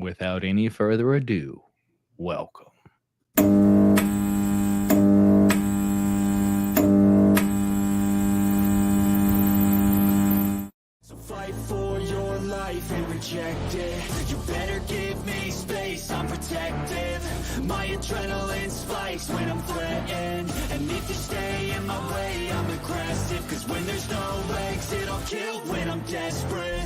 without any further ado, welcome. So fight for your life and reject it. You better give me space, I'm protective. My adrenaline spikes when I'm threatened. And if you stay in my way, I'm aggressive. Cause when there's no exit, I'll kill when I'm desperate.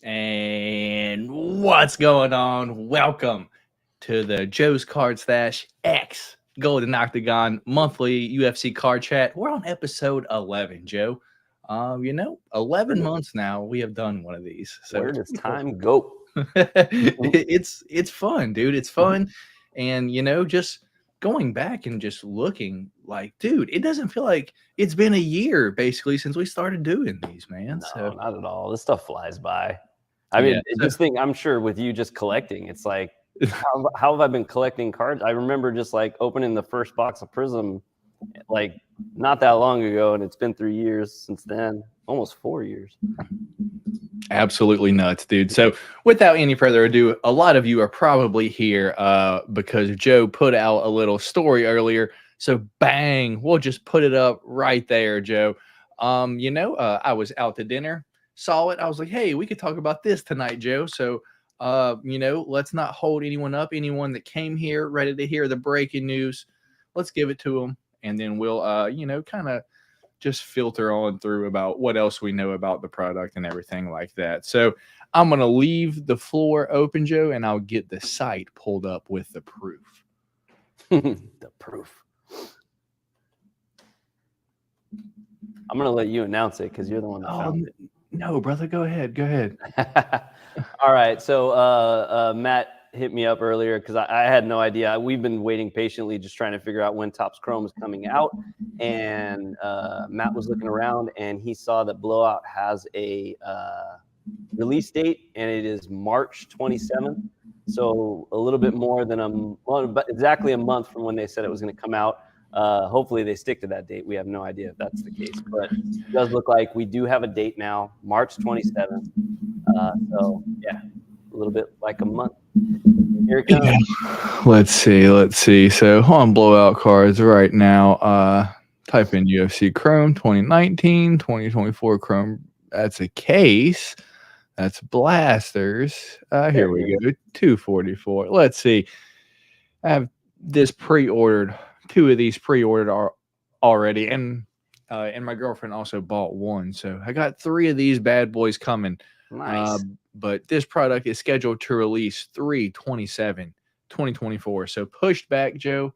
And what's going on? Welcome to the Joe's Card Stache X Golden Octagon monthly UFC card chat. We're on episode 11, Joe. 11 months now we have done one of these. So where does time go? it's fun, dude. It's fun. And just going back and just looking like, dude, it doesn't feel like it's been a year basically since we started doing these, man. No, not at all. This stuff flies by. I mean, just think, I'm sure with you just collecting, it's like, how have I been collecting cards? I remember just like opening the first box of Prism like not that long ago, and it's been 3 years since then, almost 4 years. Absolutely nuts, dude. So without any further ado, a lot of you are probably here because Joe put out a little story earlier. So bang, we'll just put it up right there, Joe. I was out to dinner, saw it. I was like, hey, we could talk about this tonight, Joe. So, let's not hold anyone up. Anyone that came here ready to hear the breaking news, let's give it to them. And then we'll, kind of just filter on through about what else we know about the product and everything like that. So I'm going to leave the floor open, Joe, and I'll get the site pulled up with the proof. The proof. I'm going to let you announce it because you're the one that found it. No, brother, go ahead. All right. So Matt hit me up earlier because I had no idea. We've been waiting patiently just trying to figure out when Topps Chrome is coming out. And Matt was looking around and he saw that Blowout has a release date, and it is March 27th. So a little bit more than exactly a month from when they said it was going to come out. Hopefully they stick to that date. We have no idea if that's the case, but it does look like we do have a date now, March 27th. So yeah, a little bit like a month. Here it comes. Yeah. Let's see. So on Blowout cards right now, type in UFC Chrome 2019, 2024 Chrome. That's a case. That's blasters. Here we go. 244. Let's see. I have this pre-ordered. 2 of these pre-ordered are already, and my girlfriend also bought one, so I got 3 of these bad boys coming. Nice. But this product is scheduled to release 3/27/2024, so pushed back, Joe,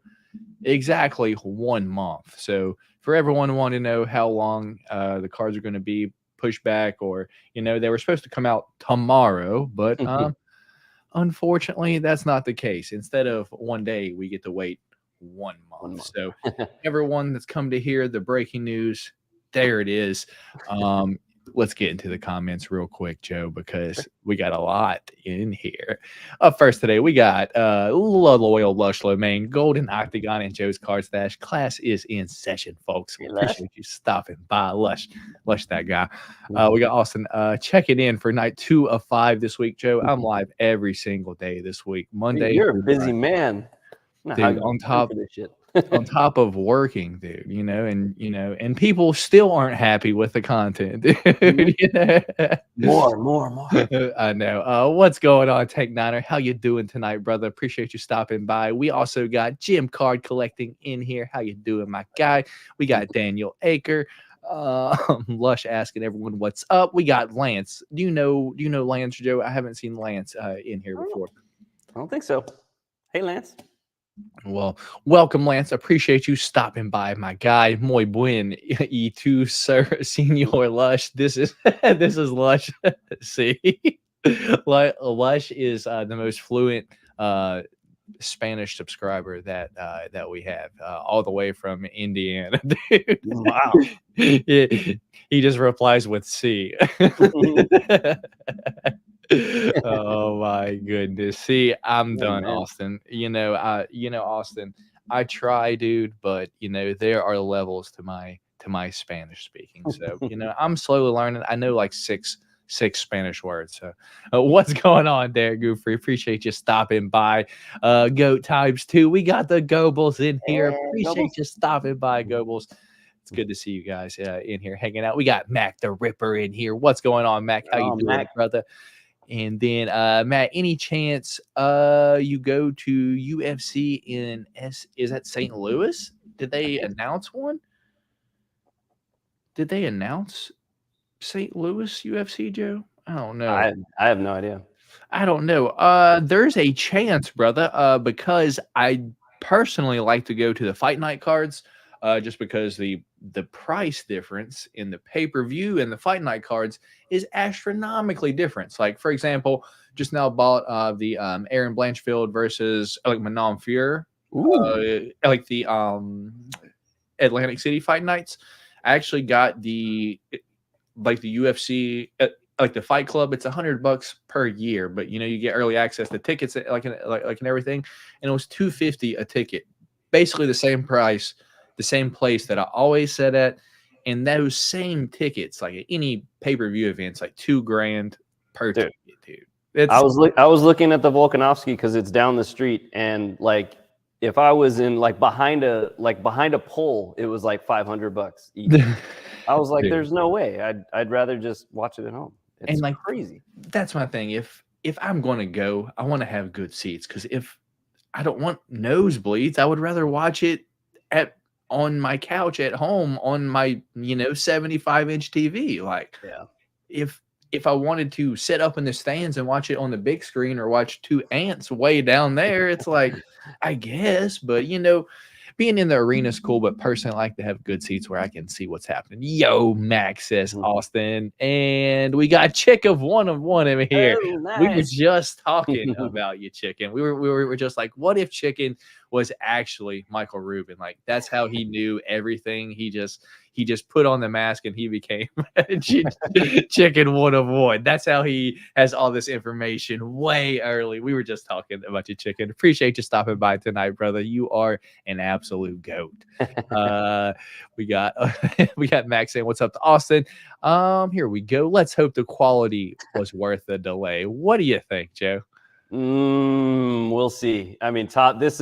exactly 1 month. So for everyone wanting to know how long the cards are going to be pushed back, or they were supposed to come out tomorrow, but unfortunately that's not the case. Instead of 1 day, we get to wait 1 month. So everyone that's come to hear the breaking news, there it is. Let's get into the comments real quick, Joe, because we got a lot in here. Up first today, we got loyal Lush Lomain, Golden Octagon, and Joe's Card Stache. Class is in session, folks. We appreciate you stopping by. Lush, that guy. We got Austin checking in for night 2 of 5 this week, Joe. I'm live every single day this week. Monday. You're a busy man. Dude, on top of working, dude, and people still aren't happy with the content, dude. More. I know. What's going on, Tank Niner? How you doing tonight, brother? Appreciate you stopping by. We also got Jim Card Collecting in here. How you doing, my guy? We got Daniel Aker. Lush asking everyone what's up. We got Lance. Do you know Lance, Joe? I haven't seen Lance in here before. I don't think so. Hey, Lance. Well, welcome, Lance. Appreciate you stopping by, my guy. Muy buen, E2, sir, Senor Lush. This is Lush. See, Lush is the most fluent Spanish subscriber that we have, all the way from Indiana, dude. Wow. He just replies with C. Oh my goodness. See, I'm Oh, done, man. Austin. Austin, I try, dude, but there are levels to my Spanish speaking. So, I'm slowly learning. I know like six Spanish words. So, what's going on there, Goofy? Appreciate you stopping by. Goat times 2. We got the Gobles in here. Appreciate you stopping by, Gobles. It's good to see you guys in here hanging out. We got Mac the Ripper in here. What's going on, Mac? How you doing, Mac. brother? And then Matt, any chance you go to UFC is that St. Louis? Did they announce one? Did they announce St. Louis UFC, Joe? I don't know. I have no idea. I don't know. There's a chance, brother, because I personally like to go to the fight night cards, just because the price difference in the pay-per-view and the fight night cards is astronomically different. Like, for example, just now bought the Aaron Blanchfield versus like Manon Fuhrer, like the Atlantic City fight nights. I actually got the UFC like the Fight Club. It's $100 per year, but you get early access to tickets like and everything, and it was $250 a ticket, basically the same price, the same place that I always said at, and those same tickets, like at any pay-per-view events, like $2,000 per ticket, dude. I was looking at the Volkanovski because it's down the street, and like if I was in behind a pole, it was like $500 each. I was like, there's no way. I'd rather just watch it at home. It's and like crazy. That's my thing. If I'm going to go, I want to have good seats, because if I don't want nosebleeds, I would rather watch it on my couch at home on my 75-inch TV. Like, yeah, if I wanted to sit up in the stands and watch it on the big screen, or watch two ants way down there, it's like, I guess, but being in the arena is cool, but personally, I like to have good seats where I can see what's happening. Yo, Max says Austin, and we got Chick of one in here. Oh, nice. We were just talking about you, Chicken. We were just like, what if Chicken was actually Michael Rubin? Like, that's how he knew everything. He just put on the mask and he became Chicken 101. That's how he has all this information way early. We were just talking about you, Chicken. Appreciate you stopping by tonight, brother. You are an absolute goat. We got Max saying, what's up to Austin? Here we go. Let's hope the quality was worth the delay. What do you think, Joe? We'll see. I mean, this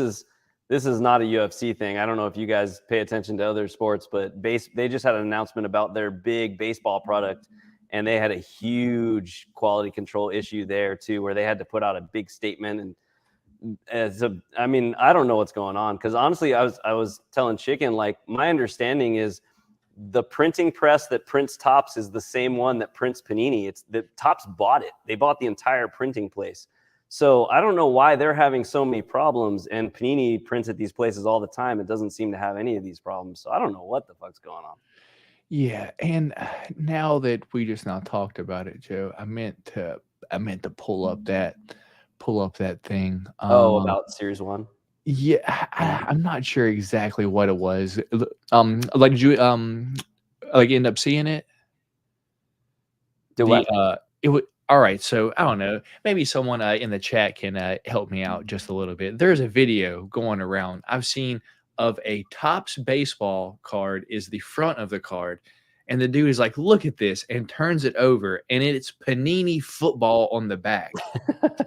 is not a UFC thing. I don't know if you guys pay attention to other sports, but they just had an announcement about their big baseball product, and they had a huge quality control issue there too, where they had to put out a big statement. And I don't know what's going on, because honestly, I was telling Chicken, like, my understanding is the printing press that prints Topps is the same one that prints Panini. It's the Topps bought it. They bought the entire printing place. So I don't know why they're having so many problems, and Panini prints at these places all the time. It doesn't seem to have any of these problems. So I don't know what the fuck's going on. Yeah, and now that we just now talked about it, Joe, I meant to pull up that thing. About Series 1. Yeah, I'm not sure exactly what it was. Like, did you end up seeing it? It was all right. So I don't know. Maybe someone in the chat can help me out just a little bit. There's a video going around I've seen of a Topps baseball card is the front of the card, and the dude is like, "Look at this," and turns it over, and it's Panini football on the back.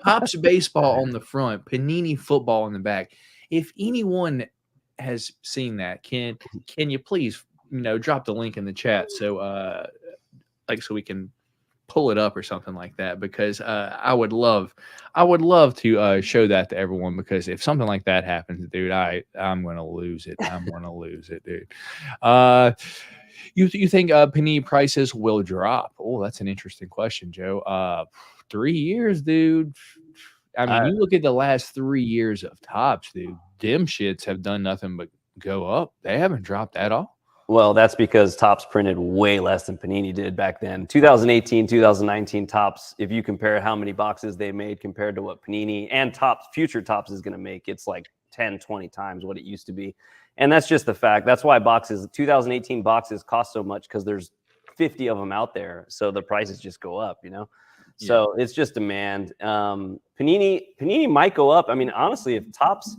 Topps baseball on the front, Panini football on the back. If anyone has seen that, can you please drop the link in the chat so we can pull it up or something like that, because I would love to show that to everyone, because if something like that happens, dude, I'm gonna lose it. I'm gonna lose it, dude. You think Panini prices will drop? Oh, that's an interesting question, Joe. 3 years, dude. I mean, you look at the last 3 years of Topps, dude. Them shits have done nothing but go up. They haven't dropped at all. Well, that's because Topps printed way less than Panini did back then. 2018, 2019 Topps, if you compare how many boxes they made compared to what Panini and Topps, future Topps is going to make, it's like 10, 20 times what it used to be. And that's just the fact. That's why 2018 boxes cost so much, because there's 50 of them out there. So the prices just go up, you know? So it's just demand. Panini might go up. I mean, honestly, if Topps,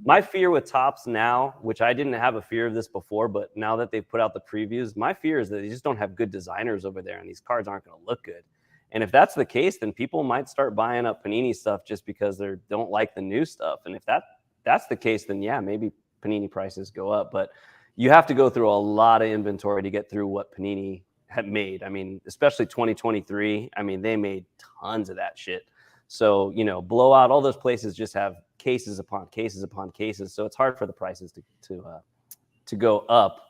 my fear with Topps now, which I didn't have a fear of this before, but now that they've put out the previews, my fear is that they just don't have good designers over there, and these cards aren't going to look good. And if that's the case, then people might start buying up Panini stuff just because they don't like the new stuff. And if that's the case, then yeah, maybe Panini prices go up. But you have to go through a lot of inventory to get through what Panini had made. I mean, especially 2023. I mean, they made tons of that shit. So, you know, Blowout, all those places just have cases upon cases upon cases. So it's hard for the prices to go up.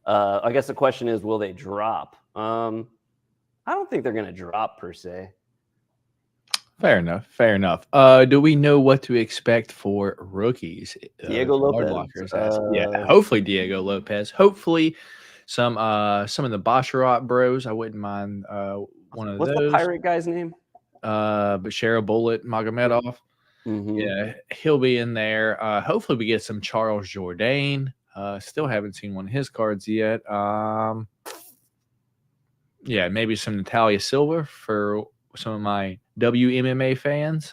I guess the question is, will they drop? I don't think they're going to drop per se. Fair enough. Fair enough. Do we know what to expect for rookies? Diego Lopez. Yeah, hopefully Diego Lopez. Hopefully some of the Basharat bros. I wouldn't mind one of What's those. the pirate guy's name? Bashara Bullet Magomedov. Mm-hmm. Yeah, he'll be in there. Hopefully we get some Charles Jourdain. Still haven't seen one of his cards yet. Yeah, maybe some Natalia Silva for some of my WMMA fans.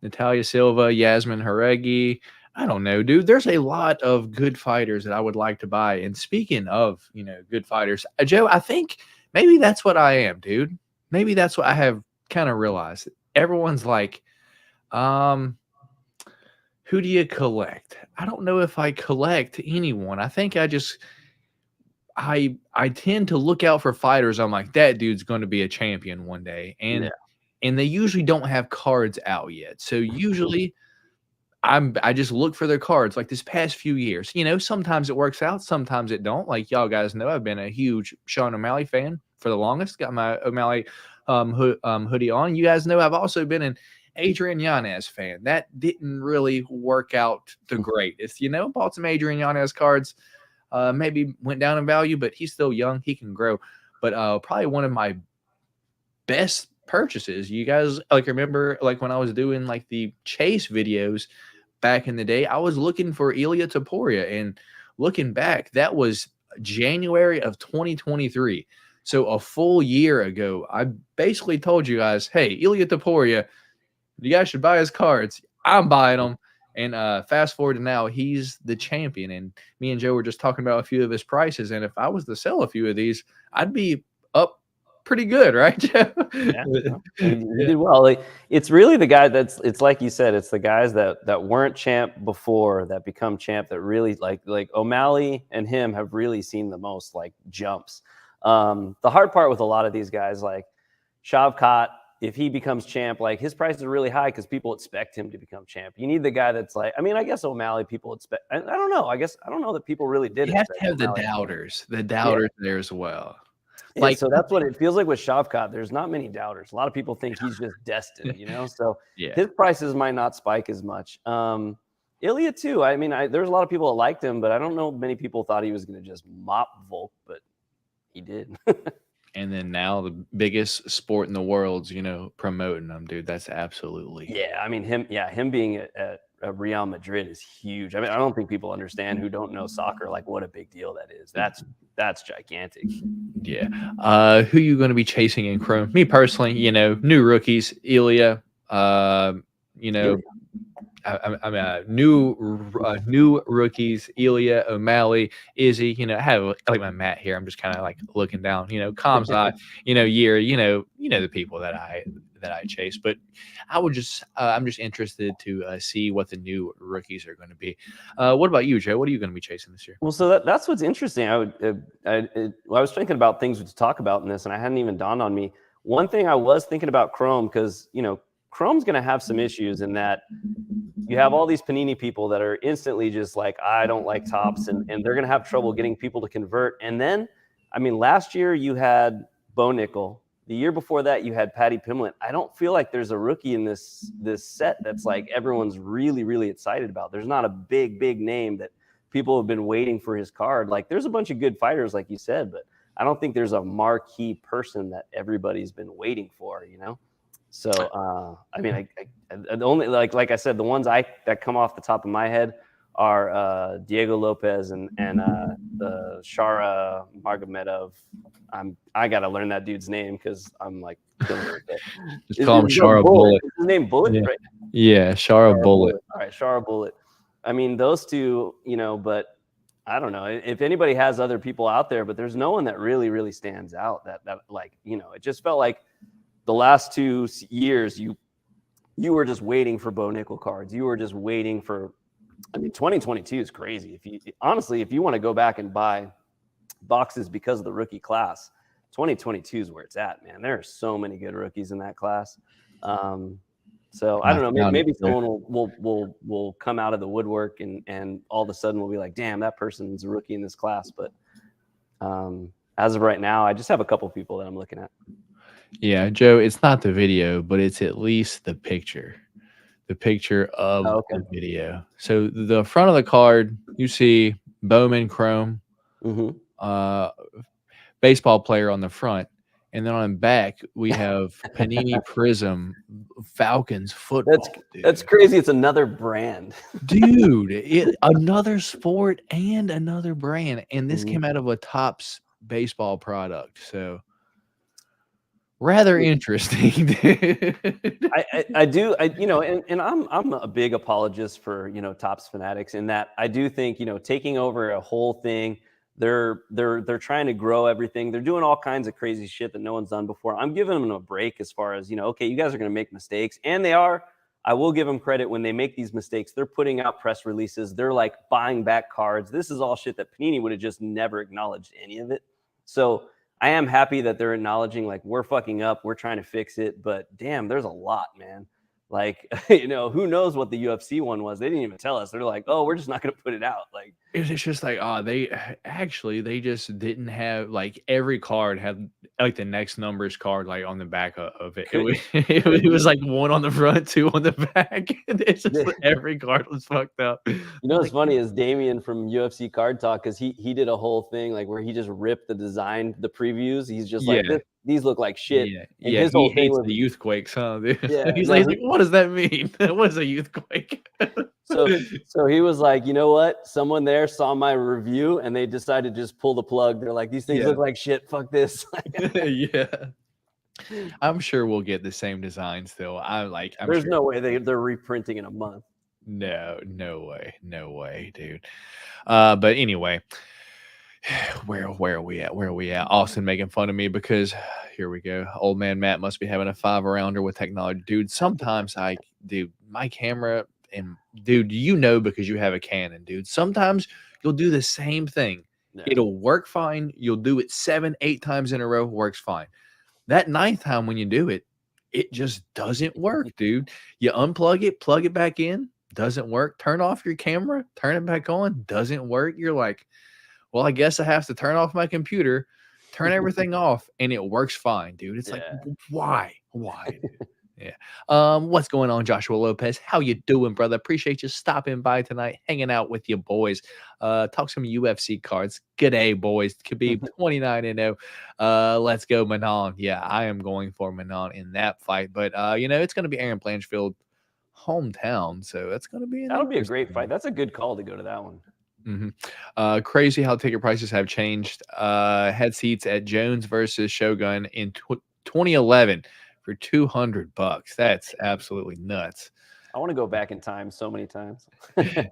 Natalia Silva, Yasmin Haregi. I don't know, dude. There's a lot of good fighters that I would like to buy. And speaking of, you know, good fighters, Joe, I think maybe that's what I am, dude. Maybe that's what I have kind of realized. Everyone's like, who do you collect? I don't know if I collect anyone. I think I tend to look out for fighters. I'm like, that dude's going to be a champion one day. And they usually don't have cards out yet. So usually I just look for their cards. Like this past few years, you know, sometimes it works out, sometimes it don't. Like y'all guys know, I've been a huge Sean O'Malley fan for the longest. Got my O'Malley hoodie on. You guys know I've also been an Adrian Yanez fan. That didn't really work out the greatest. You know, bought some Adrian Yanez cards. Maybe went down in value, but he's still young. He can grow. But probably one of my best purchases. You guys like remember like when I was doing like the chase videos back in the day, I was looking for Ilia Topuria, and looking back, that was January of 2023. So a full year ago, I basically told you guys, hey, Ilia Topuria, you guys should buy his cards. I'm buying them. And fast forward to now, he's the champion. And me and Joe were just talking about a few of his prices. And if I was to sell a few of these, I'd be up pretty good, right, Joe? Yeah, you did well. Like, it's really the guy it's like you said, it's the guys that weren't champ before that become champ that really like O'Malley and him have really seen the most like jumps. The hard part with a lot of these guys, like Shavkat, if he becomes champ, like his prices are really high because people expect him to become champ. You need the guy that's like, I mean, I guess O'Malley people expect. I don't know. I don't know that people really did. You have to have the doubters there as well. Like, so that's what it feels like with Shavkat. There's not many doubters. A lot of people think he's just destined, you know? So his prices might not spike as much. Ilia too. I mean, there's a lot of people that liked him, but I don't know many people thought he was going to just mop Volk, but he did. And then now the biggest sport in the world's, you know, promoting them, dude. That's absolutely. Yeah. I mean, him being at Real Madrid is huge. I mean, I don't think people understand who don't know soccer, like what a big deal that is. That's gigantic. Yeah. Who you going to be chasing in Chrome? Me personally, you know, new rookies, Ilia, you know, I'm new rookies, Ilia, O'Malley, Izzy, you know, I have like my mat here. I'm just kind of like looking down, you know, Kamzat, you know, Year, you know, the people that I chase, but I'm just interested to see what the new rookies are going to be. What about you, Joe? What are you going to be chasing this year? Well, so that's what's interesting. I was thinking about things to talk about in this, and I hadn't even dawned on me. One thing I was thinking about Chrome, because, you know, Chrome's going to have some issues in that you have all these Panini people that are instantly just like, I don't like Topps, and they're going to have trouble getting people to convert. And then, I mean, last year you had Bo Nickel. The year before that, you had Patty Pimlet. I don't feel like there's a rookie in this set that's like everyone's really, really excited about. There's not a big name that people have been waiting for his card. Like, there's a bunch of good fighters, like you said, but I don't think there's a marquee person that everybody's been waiting for, you know? So, I mean, I only, like I said, the ones that come off the top of my head are Diego Lopez and the Shara Magomedov. I got to learn that dude's name because I'm like, just call him Shara Bullet. Is his name Bullet, Yeah. right? Yeah, Shara Bullet. All right, Shara Bullet. I mean, those two, you know, but I don't know if anybody has other people out there, but there's no one that really stands out that like, you know, it just felt like the last 2 years you were just waiting for Bo Nickel cards. You were just waiting for, I mean, 2022 is crazy. If you want to go back and buy boxes because of the rookie class, 2022 is where it's at, man. There are so many good rookies in that class. So I don't know. Maybe someone will come out of the woodwork and all of a sudden we'll be like, damn, that person's a rookie in this class. But as of right now, I just have a couple people that I'm looking at. Yeah, Joe, it's not the video, but it's at least the picture. The picture of the video. So the front of the card, you see Bowman Chrome, baseball player on the front. And then on the back, we have Panini Prism Falcons football. That's crazy. It's another brand. Dude, another sport and another brand. And this came out of a Topps baseball product. So rather interesting. I do, you know, and I'm a big apologist for, you know, Topps fanatics in that I do think, you know, taking over a whole thing, they're trying to grow everything. They're doing all kinds of crazy shit that no one's done before. I'm giving them a break as far as, you know, okay, you guys are going to make mistakes, and they are. I will give them credit when they make these mistakes. They're putting out press releases. They're like buying back cards. This is all shit that Panini would have just never acknowledged any of it. So I am happy that they're acknowledging, like, we're fucking up, we're trying to fix it, but damn, there's a lot, man. Like, you know, who knows what the UFC one was? They didn't even tell us. They're like, oh, we're just not going to put it out. Like, it's just like, oh, they just didn't have, like, every card had like the next numbers card like on the back of it. It was like 1 on the front, 2 on the back. It's just every card was fucked up. You know what's funny is Damien from UFC Card Talk, because he did a whole thing like where he just ripped the design, the previews. He's just like, these look like shit. Yeah, his whole thing was the youth quakes, huh? Dude? Yeah, he's like, what does that mean? What is a youth quake? So he was like, you know what? Someone there saw my review and they decided to just pull the plug. They're like, these things look like shit. Fuck this. Yeah. I'm sure we'll get the same design still. There's no way they're reprinting in a month. No way, dude. But anyway, where are we at? Austin making fun of me because here we go. Old man Matt must be having a 5-rounder with technology. Dude, sometimes my camera, and dude, you know, because you have a Canon, dude. Sometimes you'll do the same thing. Yeah. It'll work fine. You'll do it 7-8 times in a row, works fine. That 9th time when you do it, it just doesn't work, dude. You unplug it, plug it back in, doesn't work. Turn off your camera, turn it back on, doesn't work. You're like, well, I guess I have to turn off my computer, turn everything off, and it works fine, dude. It's like, why? Dude? Yeah. What's going on, Joshua Lopez? How you doing, brother? Appreciate you stopping by tonight, hanging out with your boys. Talk some UFC cards. G'day, boys. Khabib 29-0. Let's go, Manon. Yeah, I am going for Manon in that fight. But you know, it's gonna be Aaron Blanchfield hometown, so that's gonna be that'll be a great fight. That's a good call to go to that one. Crazy how ticket prices have changed. Had seats at Jones versus Shogun in 2011 for $200. That's absolutely nuts. I want to go back in time so many times.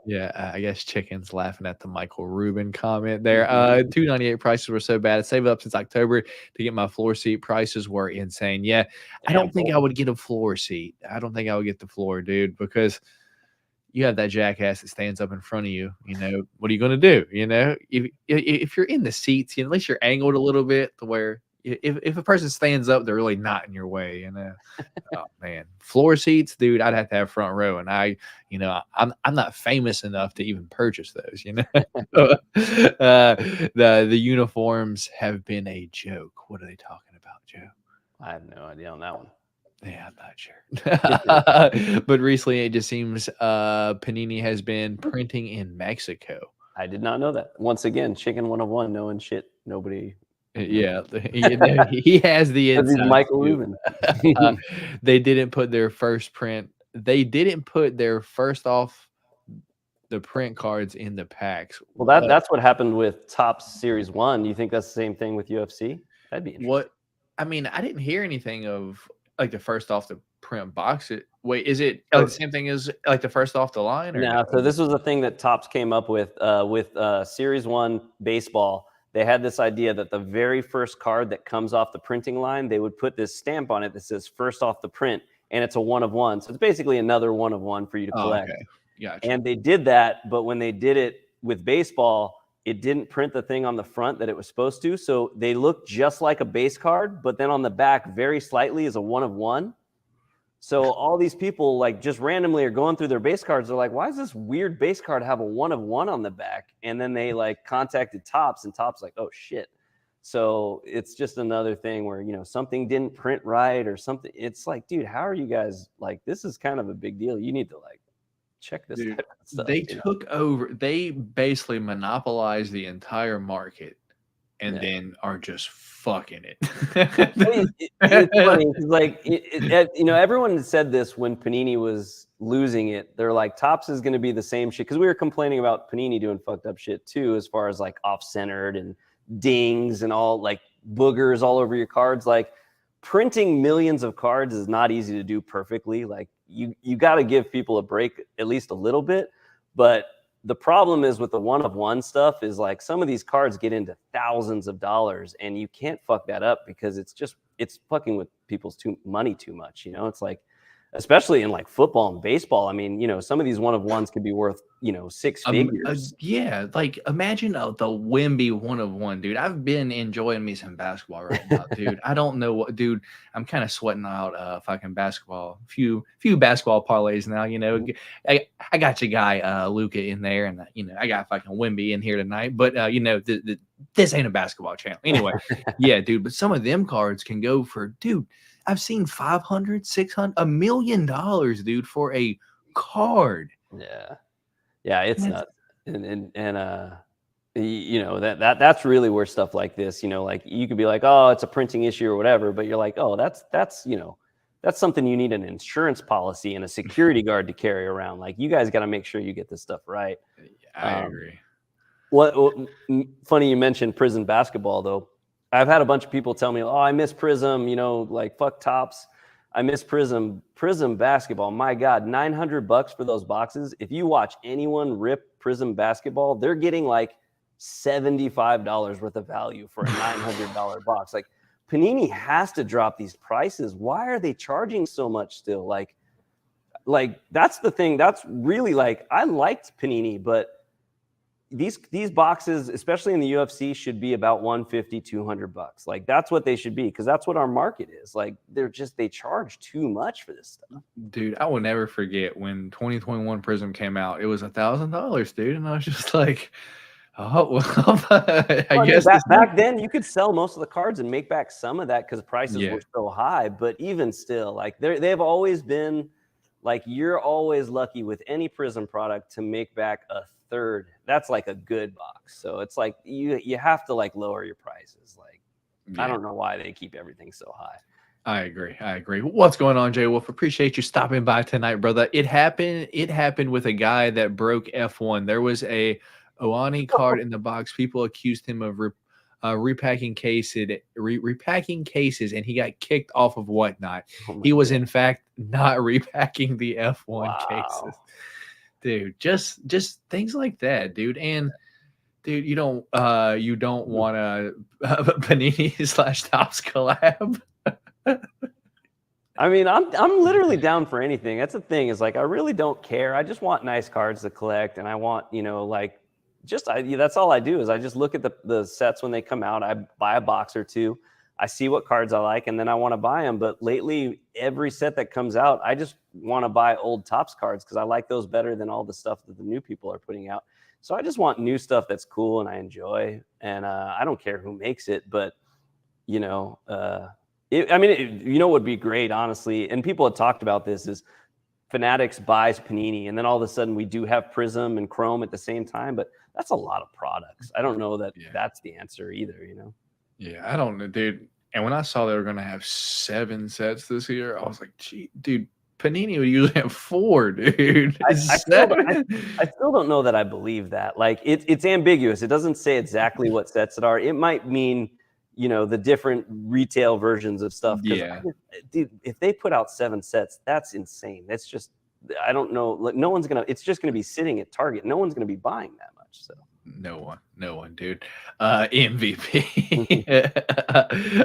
Yeah, I guess Chicken's laughing at the Michael Rubin comment there. $298 prices were so bad. I saved up since October to get my floor seat. Prices were insane. Yeah, I don't think I would get a floor seat. I don't think I would get the floor, dude, because you have that jackass that stands up in front of you. You know, what are you going to do? You know, if you're in the seats, you know, at least you're angled a little bit to where if a person stands up, they're really not in your way, you know. Oh man, floor seats, dude, I'd have to have front row, and I'm not famous enough to even purchase those, you know. The uniforms have been a joke. What are they talking about, Joe? I have no idea on that one. Yeah, I'm not sure. But recently, it just seems Panini has been printing in Mexico. I did not know that. Once again, chicken 101, knowing shit nobody. Yeah, he has the Because he's inside Michael scoop. Rubin. They didn't put their first print. They didn't put their first off the print cards in the packs. Well, that's what happened with Topps Series 1. Do you think that's the same thing with UFC? That'd be interesting. What I mean, I didn't hear anything of like the first off the print box. Wait, is it like the same thing as like the first off the line? Or no, so this was the thing that Topps came up with Series 1 baseball. They had this idea that the very first card that comes off the printing line, they would put this stamp on it that says first off the print, and it's a 1 of 1. So it's basically another 1 of 1 for you to collect. Okay. Gotcha. And they did that, but when they did it with baseball, it didn't print the thing on the front that it was supposed to. So they look just like a base card, but then on the back, very slightly, is a 1 of 1. So all these people like just randomly are going through their base cards. They're like, why does this weird base card have a 1 of 1 on the back? And then they like contacted Topps, and Topps like, oh shit. So it's just another thing where, you know, something didn't print right or something. It's like, dude, how are you guys like, this is kind of a big deal. You need to like check this type of stuff. They took over. They basically monopolized the entire market, and then are just fucking it. It's funny because, like, you know, everyone said this when Panini was losing it. They're like, Topps is going to be the same shit, because we were complaining about Panini doing fucked up shit too, as far as like off-centered and dings and all like boogers all over your cards. Like, printing millions of cards is not easy to do perfectly. Like, you got to give people a break at least a little bit. But the problem is with the 1 of 1 stuff is like some of these cards get into thousands of dollars, and you can't fuck that up because it's fucking with people's money too much. You know, it's like, especially in like football and baseball. I mean, you know, some of these 1 of 1s could be worth, you know, 6 figures. Yeah, like imagine the Wemby 1 of 1, dude. I've been enjoying me some basketball right now, dude. I don't know what, dude. I'm kind of sweating out fucking basketball. Few basketball parlays now. You know, I got your guy Luca in there, and you know I got fucking Wemby in here tonight. But you know, this ain't a basketball channel anyway. Yeah, dude. But some of them cards can go for, dude. I've seen $500, $600, $1 million, dude, for a card. Yeah, it's nuts. And you know, that's really where stuff like this, you know, like you could be like, oh, it's a printing issue or whatever, but you're like, oh, that's you know, that's something you need an insurance policy and a security guard to carry around. Like, you guys got to make sure you get this stuff right. I agree. What funny you mentioned Prism basketball though. I've had a bunch of people tell me, oh, I miss Prism, you know, like fuck Topps. I miss Prism basketball. My God, $900 for those boxes. If you watch anyone rip Prism basketball, they're getting like $75 worth of value for a $900 box. Like, Panini has to drop these prices. Why are they charging so much still? Like that's the thing. That's really like, I liked Panini, but these boxes, especially in the UFC, should be about $150, $200. Like, that's what they should be, because that's what our market is. Like, they charge too much for this stuff. Dude, I will never forget when 2021 Prism came out. It was $1,000, dude, and I was just like, oh well. I guess back then you could sell most of the cards and make back some of that because prices were so high. But even still, like, they've always been like, you're always lucky with any Prism product to make back a third. That's like a good box. So it's like you have to like lower your prices. Like, I don't know why they keep everything so high. I agree. What's going on, Jay Wolf? Appreciate you stopping by tonight, brother. It happened with a guy that broke F1. There was a Oani card in the box. People accused him of repacking cases, and he got kicked off of Whatnot. He was in fact not repacking the F1 cases. Dude, just things like that, dude. And dude, you don't want a Panini / Topps collab. I mean, I'm literally down for anything. That's the thing, is like, I really don't care. I just want nice cards to collect, and I want, you know, like, that's all I do is I just look at the sets when they come out. I buy a box or two. I see what cards I like, and then I want to buy them. But lately, every set that comes out, I just want to buy old Topps cards because I like those better than all the stuff that the new people are putting out. So I just want new stuff that's cool and I enjoy. And I don't care who makes it, but, you know, you know what would be great, honestly, and people have talked about this, is Fanatics buys Panini, and then all of a sudden we do have Prism and Chrome at the same time. But That's a lot of products. I don't know that Yeah. that's the answer either, you know? Yeah, I don't know, dude. And when I saw they were going to have 7 sets this year, I was like, gee, dude, Panini would usually have 4, dude. I still don't 7? I still don't know that I believe that. Like, it's ambiguous. It doesn't say exactly what sets it are. It might mean, you know, the different retail versions of stuff. Because, Yeah. dude, if they put out 7 sets, that's insane. That's just, I don't know. Like, no one's gonna. It's just gonna be sitting at Target. No one's gonna be buying that much. So No one, dude. MVP.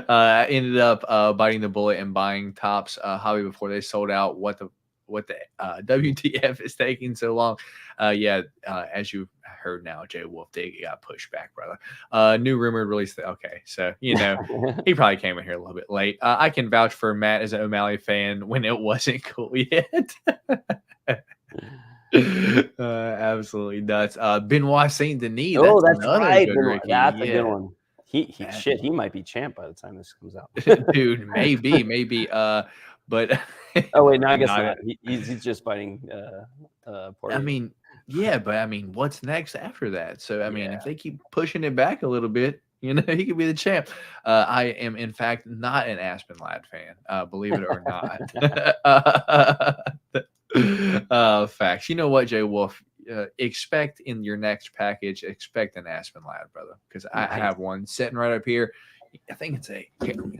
I ended up biting the bullet and buying Topps Hobby before they sold out. What the WTF is taking so long? As you heard now, Jay Wolf, they got pushed back, brother. New rumored release. Okay, so you know he probably came in here a little bit late. I can vouch for Matt as an O'Malley fan when it wasn't cool yet. Absolutely nuts. Benoit Saint Denis. oh, That's that's another right. good rookie. That's a Yeah. good one. He That- he might be champ by the time this comes out. dude, maybe. But Oh wait, no, I guess not. not. He's just fighting. I Poirier. mean, yeah, but I mean, what's next after that? So I mean, Yeah. if they keep pushing it back a little bit, you know, he could be the champ. I am, in fact, not an Aspen Lad fan, believe it or not. Facts. You know what, Jay Wolf? Expect in your next package, expect an Aspen Lad, brother, because I Nice. have one sitting right up here. I think it's a. Here we go.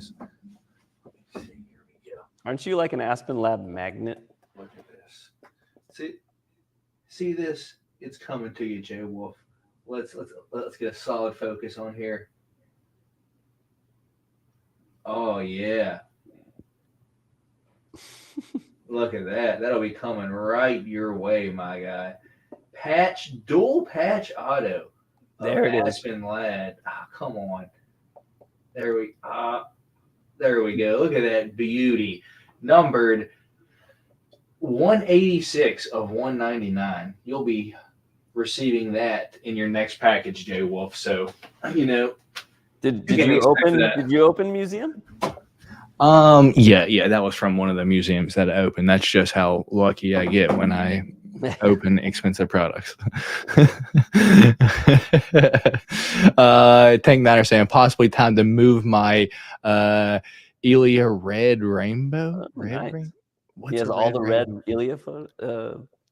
Aren't you like an Aspen Lab magnet? Look at this. See this? It's coming to you, Jay Wolf. Let's get a solid focus on here. Oh yeah. Look at that. That'll be coming right your way, my guy. Dual patch auto. There it is. Aspen Lad. Ah, come on. There we go. Look at that beauty. Numbered 186 of 199. You'll be receiving that in your next package, Jay Wolf. So, you know. Did You can you expect open? that. Did you open museum? Yeah, that was from one of the museums that I opened. That's just how lucky I get when I open expensive products. Tank Niner saying possibly time to move my Elia Red Rainbow. Nice. What's He has a all the red rainbow? Ilya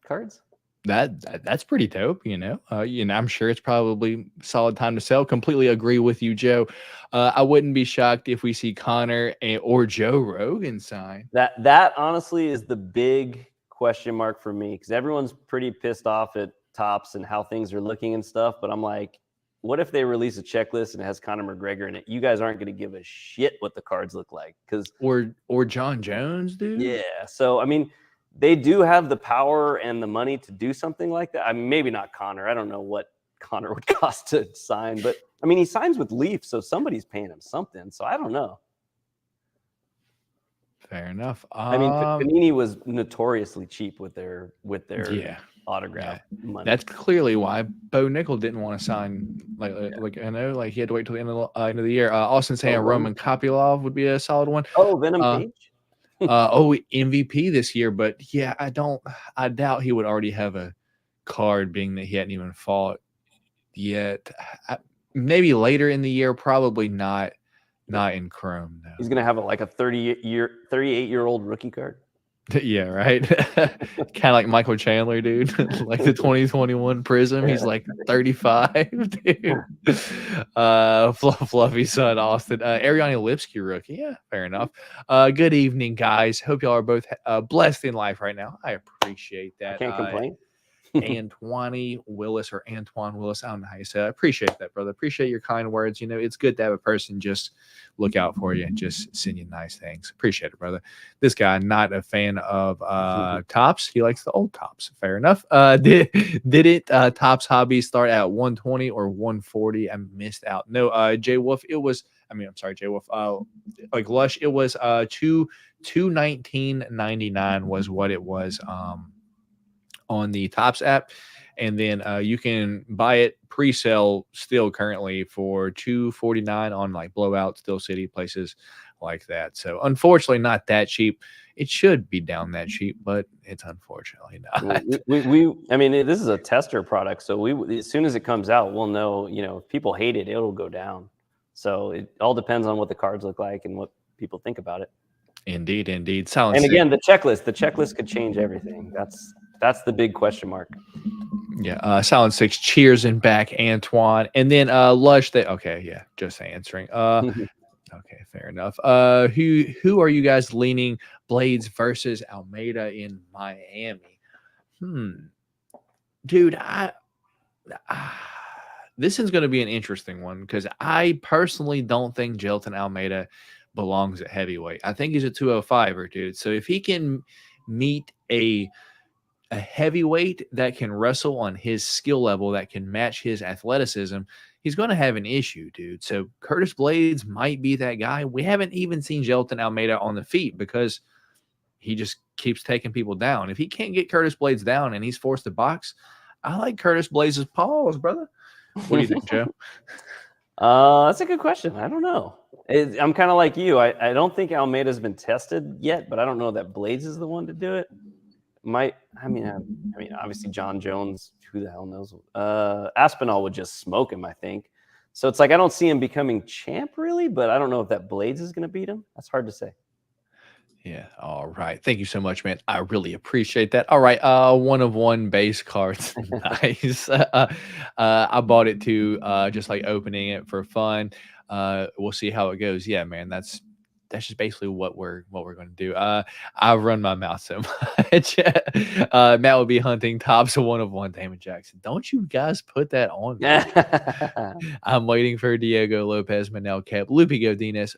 cards. That's pretty dope, you know. I'm sure it's probably solid time to sell. Completely agree with you, Joe. I wouldn't be shocked if we see Connor or Joe Rogan sign. That honestly is the big question mark for me, because everyone's pretty pissed off at Topps and how things are looking and stuff. But I'm like, what if they release a checklist and it has Conor McGregor in it? You guys aren't going to give a shit what the cards look like, because or John Jones, dude. yeah. So I mean, they do have the power and the money to do something like that. I mean, maybe not Connor. I don't know what Connor would cost to sign, but I mean, he signs with Leaf, so somebody's paying him something. So I don't know. Fair enough. I mean, Panini was notoriously cheap with their Yeah, autograph money. that's clearly why Bo Nickel didn't want to sign. Like I know, like he had to wait till the end of the year. Austin saying Roman Kopylov would be a solid one. Oh, Venom Page. MVP this year, but yeah, I doubt he would already have a card, being that he hadn't even fought yet. Maybe later in the year, probably not in Chrome. No. He's gonna have a 38-year-old rookie card. Yeah, right. Kind of like Michael Chandler, dude. Like the 2021 Prism. He's like 35, dude. Fluffy son Austin. Ariane Lipsky rookie. Yeah, fair enough. Good evening, guys. Hope y'all are both blessed in life right now. I appreciate that. I can't complain. Antoine Willis. I don't know how you say it. I appreciate that, brother. Appreciate your kind words. You know, it's good to have a person just look out for you and just send you nice things. Appreciate it, brother. This guy, not a fan of Topps. He likes the old Topps. Fair enough. Did it Topps hobby start at 120 or 140? I missed out. No, Jay Wolf, it was, I'm sorry, Jay Wolf. Like Lush, it was $219.99 was what it was on the Topps app. And then you can buy it pre-sale still currently for $249 on like Blowout, Steel City, places like that. So unfortunately, not that cheap. It should be down that cheap, but it's unfortunately not. I mean, this is a tester product, so as soon as it comes out, we'll know. If people hate it, it'll go down. So it all depends on what the cards look like and what people think about it. Indeed. Silent And Six. again, the checklist could change everything. That's the big question mark. Yeah, Silent Six, cheers and back, Antoine. And then Lush, just answering. Okay, fair enough. Who are you guys leaning Blades versus Almeida in Miami? Dude, this is going to be an interesting one because I personally don't think Jelton Almeida belongs at heavyweight. I think he's a 205er, dude. So if he can meet a heavyweight that can wrestle on his skill level, that can match his athleticism, he's going to have an issue, dude. So Curtis Blades might be that guy. We haven't even seen Jelton Almeida on the feet because he just keeps taking people down. If he can't get Curtis Blades down and he's forced to box, I like Curtis Blades' paws, brother. What do you think, Joe? That's a good question. I don't know. I'm kind of like you. I don't think Almeida's been tested yet, but I don't know that Blades is the one to do it. I mean, obviously John Jones, who the hell knows? Aspinall would just smoke him, I think. So it's like I don't see him becoming champ really, but I don't know if that Blades is going to beat him. That's hard to say. Yeah. All right. Thank you so much, man. I really appreciate that. All right. 1 of 1 base cards. Nice. I bought it too, just like opening it for fun. We'll see how it goes. Yeah, man. That's just basically what we're going to do. I've run my mouth so much. Matt will be hunting Topps 1 of 1. Damon Jackson. Don't you guys put that on me. I'm waiting for Diego Lopez, Manel Cap, Lupi Godinez.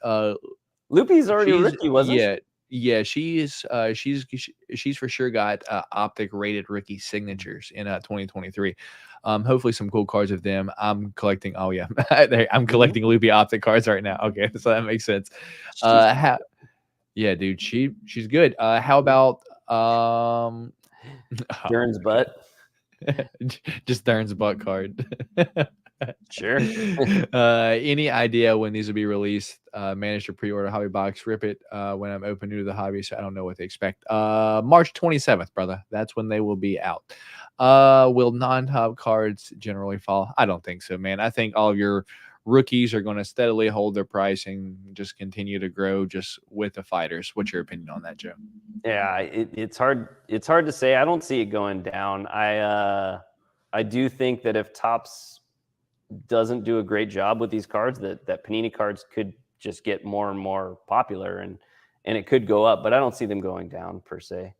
Lupi's already a rookie, wasn't she? Yeah, she's for sure got optic rated rookie signatures in 2023. Hopefully some cool cards of them. I'm collecting. Oh yeah, I'm collecting Loopy optic cards right now. Okay, so that makes sense. Yeah, dude, she's good. How about Dern's butt? Just Dern's butt card. Sure. Any idea when these will be released? Managed to pre-order hobby box. Rip it when I'm open new to the hobby, so I don't know what to expect. March 27th, brother. That's when they will be out. Will non-top cards generally fall? I don't think so, man. I think all of your rookies are going to steadily hold their price and just continue to grow just with the fighters. What's your opinion on that, Joe? Yeah, it's hard to say. I don't see it going down. I do think that if Topps doesn't do a great job with these cards, that Panini cards could just get more and more popular and it could go up, but I don't see them going down per se.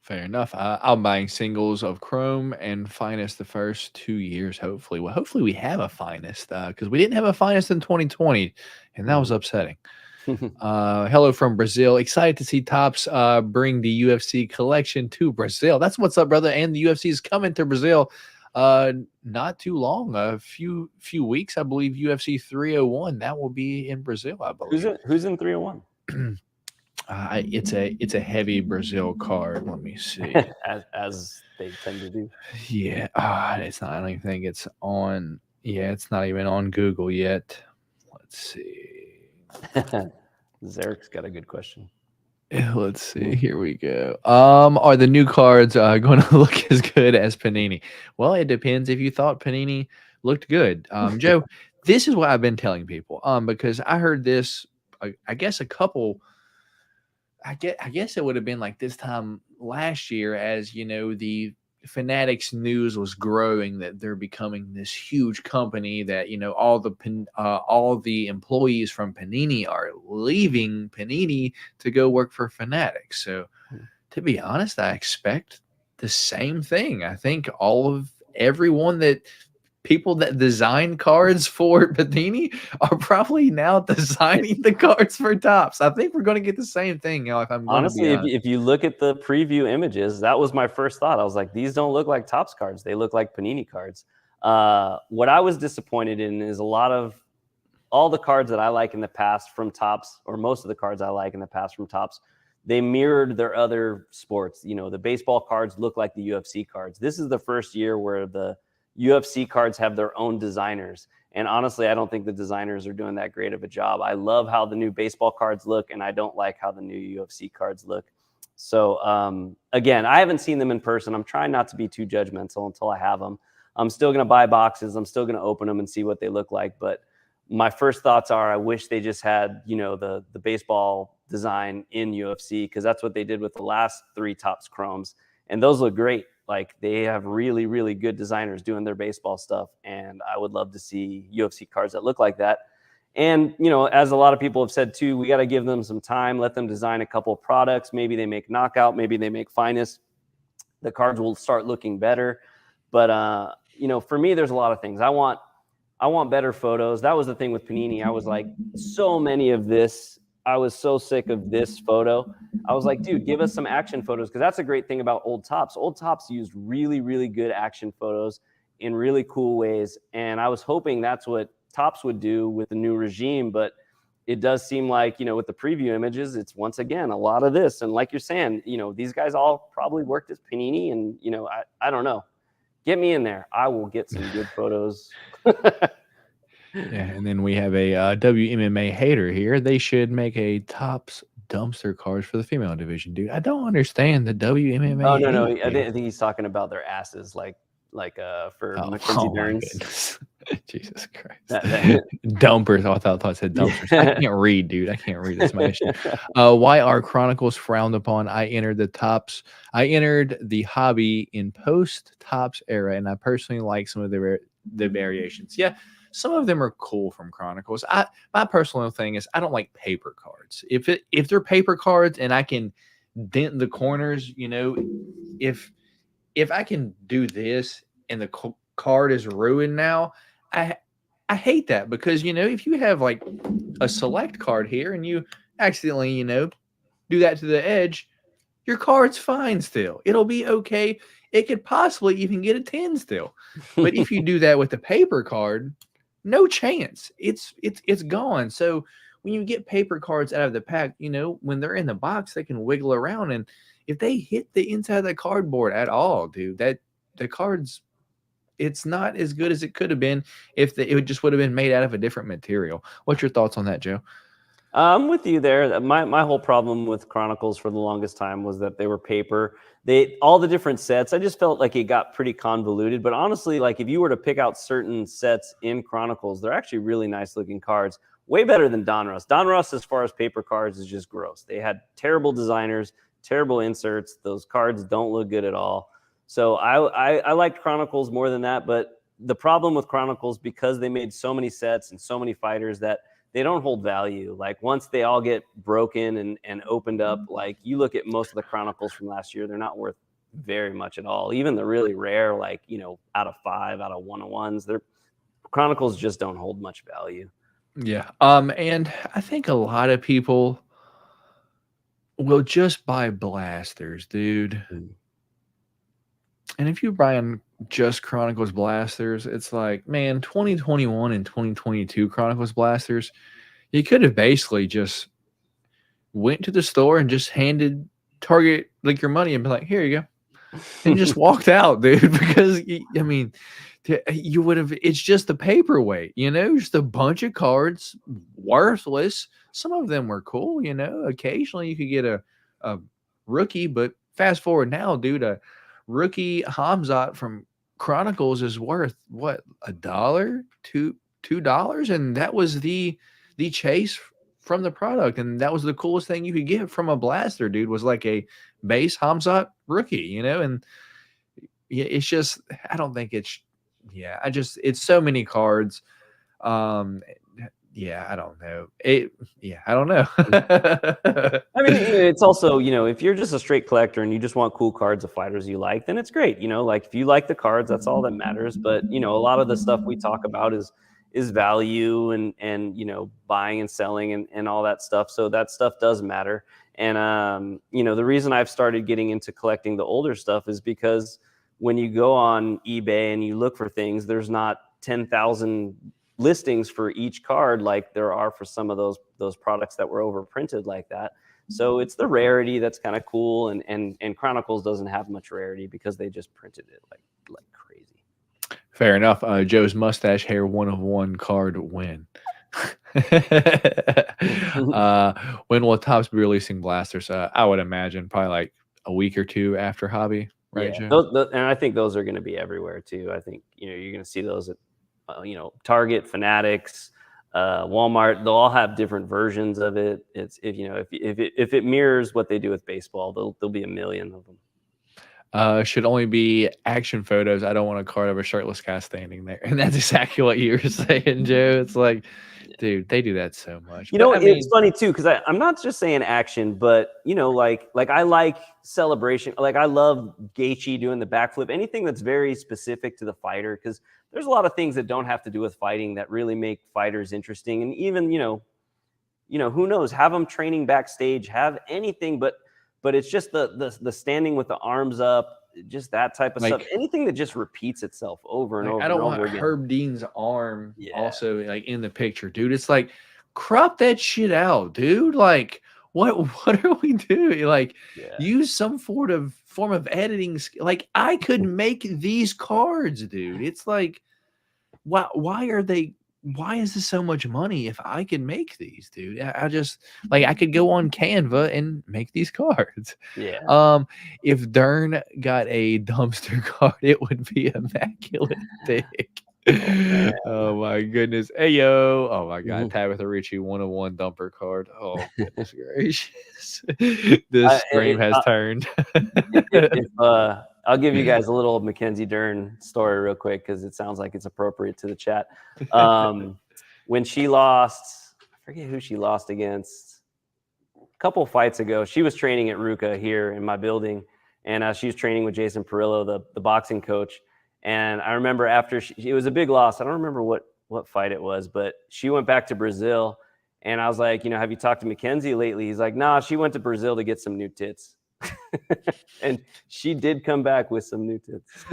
Fair enough. I'm buying singles of Chrome and Finest the first 2 years, hopefully. Well, hopefully we have a Finest because we didn't have a Finest in 2020, and that was upsetting. Hello from Brazil. Excited to see Topps bring the UFC collection to Brazil. That's what's up, brother. And the UFC is coming to Brazil not too long, a few weeks, I believe. UFC 301 that will be in Brazil, I believe. Who's in 301? It's a heavy Brazil card. Let me see. as they tend to do. Yeah, it's not. I don't even think it's on. Yeah, it's not even on Google yet. Let's see. Zarek's got a good question. Let's see. Here we go. Are the new cards going to look as good as Panini? Well, it depends if you thought Panini looked good. Joe, this is what I've been telling people. Because I heard this, I guess I guess it would have been like this time last year, as you know, the Fanatics news was growing that they're becoming this huge company, that, you know, all the employees from Panini are leaving Panini to go work for Fanatics. So to be honest, I expect the same thing. I think people that design cards for Panini are probably now designing the cards for Topps. I think we're going to get the same thing. You know, if I'm honestly, if you look at the preview images, that was my first thought. I was like, these don't look like Topps cards. They look like Panini cards. What I was disappointed in is all the cards that I like in the past from Topps, or most of the cards I like in the past from Topps, they mirrored their other sports. You know, the baseball cards look like the UFC cards. This is the first year where the UFC cards have their own designers. And honestly, I don't think the designers are doing that great of a job. I love how the new baseball cards look, and I don't like how the new UFC cards look. So again, I haven't seen them in person. I'm trying not to be too judgmental until I have them. I'm still going to buy boxes. I'm still going to open them and see what they look like. But my first thoughts are I wish they just had, the baseball design in UFC, because that's what they did with the last 3 Topps Chromes. And those look great. Like, they have really, really good designers doing their baseball stuff. And I would love to see UFC cards that look like that. And, as a lot of people have said too, we got to give them some time, let them design a couple of products. Maybe they make Knockout, maybe they make Finest. The cards will start looking better. But, for me, there's a lot of things. I want better photos. That was the thing with Panini. I was like, so many of this. I was so sick of this photo. I was like, dude, give us some action photos, because that's a great thing about old Topps. Old Topps used really, really good action photos in really cool ways. And I was hoping that's what Topps would do with the new regime. But it does seem like, with the preview images, it's once again a lot of this. And like you're saying, these guys all probably worked as Panini. And, I don't know. Get me in there. I will get some good photos. Yeah, and then we have a WMMA hater here. They should make a Topps dumpster cards for the female division, dude. I don't understand the WMMA. Oh, no. hate, I dude. think he's talking about their asses, like for Oh, Mackenzie my Burns. goodness. Jesus Christ. That- Dumpers. I thought it said dumpsters. I can't read, dude. I can't read this much. Why are Chronicles frowned upon? I entered the hobby in post Topps era, and I personally like some of the variations. Yeah, some of them are cool from Chronicles. My personal thing is I don't like paper cards. If they're paper cards and I can dent the corners, if I can do this and the card is ruined now, I hate that, because if you have like a select card here and you accidentally do that to the edge, your card's fine still. It'll be okay. It could possibly even get a 10 still. But if you do that with the paper card, no chance. It's gone. So when you get paper cards out of the pack, when they're in the box, they can wiggle around, and if they hit the inside of the cardboard at all, dude, that the cards, it's not as good as it could have been if it just would have been made out of a different material. What's your thoughts on that, Joe? I'm with you there. My whole problem with Chronicles for the longest time was that they were paper. All the different sets, I just felt like it got pretty convoluted. But honestly, like, if you were to pick out certain sets in Chronicles, they're actually really nice looking cards. Way better than Donruss. Donruss, as far as paper cards, is just gross. They had terrible designers, terrible inserts. Those cards don't look good at all. So I liked Chronicles more than that. But the problem with Chronicles, because they made so many sets and so many fighters, that they don't hold value. Like, once they all get broken and opened up, like, you look at most of the Chronicles from last year, they're not worth very much at all. Even the really rare, like, out of 5, out of 1-on-1s, their Chronicles just don't hold much value. Yeah. And I think a lot of people will just buy blasters, dude. And if you're buying just Chronicles blasters, it's like, man, 2021 and 2022 Chronicles blasters, you could have basically just went to the store and just handed Target like your money and be like, here you go, and just walked out, dude. Because you would have. It's just the paperweight, just a bunch of cards, worthless. Some of them were cool, Occasionally you could get a rookie, but fast forward now, dude, a rookie Hamzat from Chronicles is worth what, $1, $2, and that was the chase from the product, and that was the coolest thing you could get from a blaster, dude, was like a base Hamzat rookie, and yeah, it's just, I don't think it's, it's so many cards. I don't know. I don't know. I mean, it's also, if you're just a straight collector and you just want cool cards of fighters you like, then it's great. Like, if you like the cards, that's all that matters. But, a lot of the stuff we talk about is value and buying and selling and all that stuff. So that stuff does matter. And, the reason I've started getting into collecting the older stuff is because when you go on eBay and you look for things, there's not 10,000 listings for each card like there are for some of those products that were overprinted like that. So it's the rarity that's kind of cool, and Chronicles doesn't have much rarity because they just printed it like crazy. Fair enough. Joe's mustache hair 1 of 1 card win. When will Topps be releasing blasters? I would imagine probably like a week or 2 after hobby, right, Yeah, Joe? and I think those are going to be everywhere too. I think you're going to see those at Target, Fanatics, Walmart. They'll all have different versions of it. It's if it mirrors what they do with baseball, there'll be a million of them. Should only be action photos. I don't want a card of a shirtless guy standing there. And that's exactly what you were saying, Joe. It's like, dude, they do that so much. It's funny too, because I'm not just saying action, but like I like celebration. Like I love Gaethje doing the backflip. Anything that's very specific to the fighter, because there's a lot of things that don't have to do with fighting that really make fighters interesting. And even who knows? Have them training backstage. Have anything, but it's just the standing with the arms up, just that type of stuff. Anything that just repeats itself over and over. I don't want want Herb Dean's arm also like in the picture, dude. It's like crop that shit out, dude. Like what are we doing? Like use some form of editing. Like I could make these cards, dude. It's like why is this so much money if I can make these, dude? I just like I could go on Canva and make these cards. Yeah. If Dern got a dumpster card, it would be immaculate thick. Oh my goodness. Hey yo. Oh my god. Tabitha Ricci 101 dumper card. Oh goodness gracious. This stream has turned. I'll give you guys a little Mackenzie Dern story real quick because it sounds like it's appropriate to the chat. When she lost, I forget who she lost against, a couple fights ago. She was training at Ruka here in my building, and she was training with Jason Perillo, the boxing coach. And I remember after it was a big loss. I don't remember what fight it was, but she went back to Brazil. And I was like, have you talked to Mackenzie lately? He's like, nah, she went to Brazil to get some new tits. And she did come back with some new tits.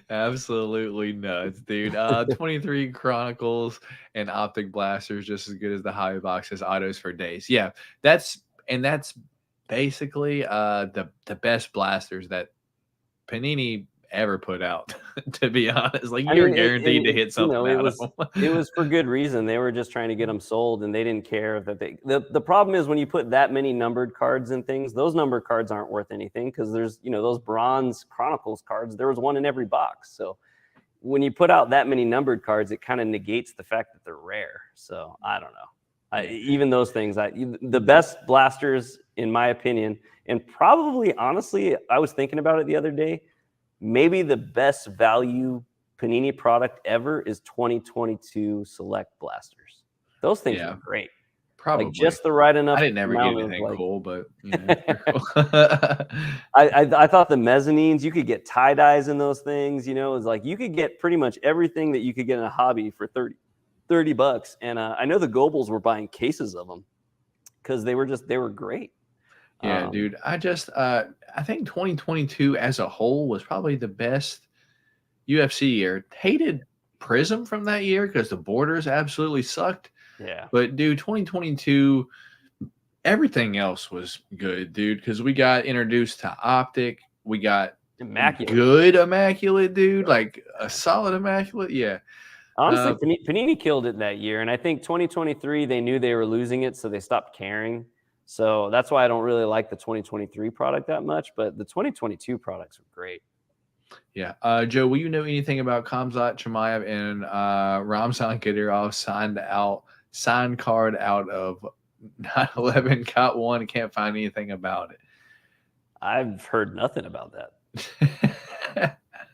Absolutely nuts, dude. 23 Chronicles and Optic Blasters just as good as the hobby boxes autos for days. Yeah, that's basically the best blasters that Panini ever put out. To be honest, like you're guaranteed to hit something out of them. It was for good reason. They were just trying to get them sold, and they didn't care that the problem is when you put that many numbered cards in things, those numbered cards aren't worth anything because there's those bronze Chronicles cards, there was one in every box. So when you put out that many numbered cards, it kind of negates the fact that they're rare. So I don't know. Even those things, the best blasters in my opinion, and probably honestly, I was thinking about it the other day, maybe the best value Panini product ever is 2022 Select Blasters. Those things are great. Probably like just the right enough. I didn't ever get anything cool, but I thought the mezzanines, you could get tie dyes in those things. It's like you could get pretty much everything that you could get in a hobby for $30. And I know the Gobles were buying cases of them because they were great. Yeah, dude. I think 2022 as a whole was probably the best UFC year. Hated Prism from that year because the borders absolutely sucked. Yeah. But dude, 2022, everything else was good, dude. Because we got introduced to Optic. We got immaculate, dude. Like a solid immaculate. Yeah. Honestly, Panini killed it that year. And I think 2023, they knew they were losing it, so they stopped caring. So that's why I don't really like the 2023 product that much, but the 2022 products are great. Yeah. Joe, will you know anything about Khamzat Chimaev and Ramzan Kadyrov signed card out of 9/11, got one, and can't find anything about it? I've heard nothing about that.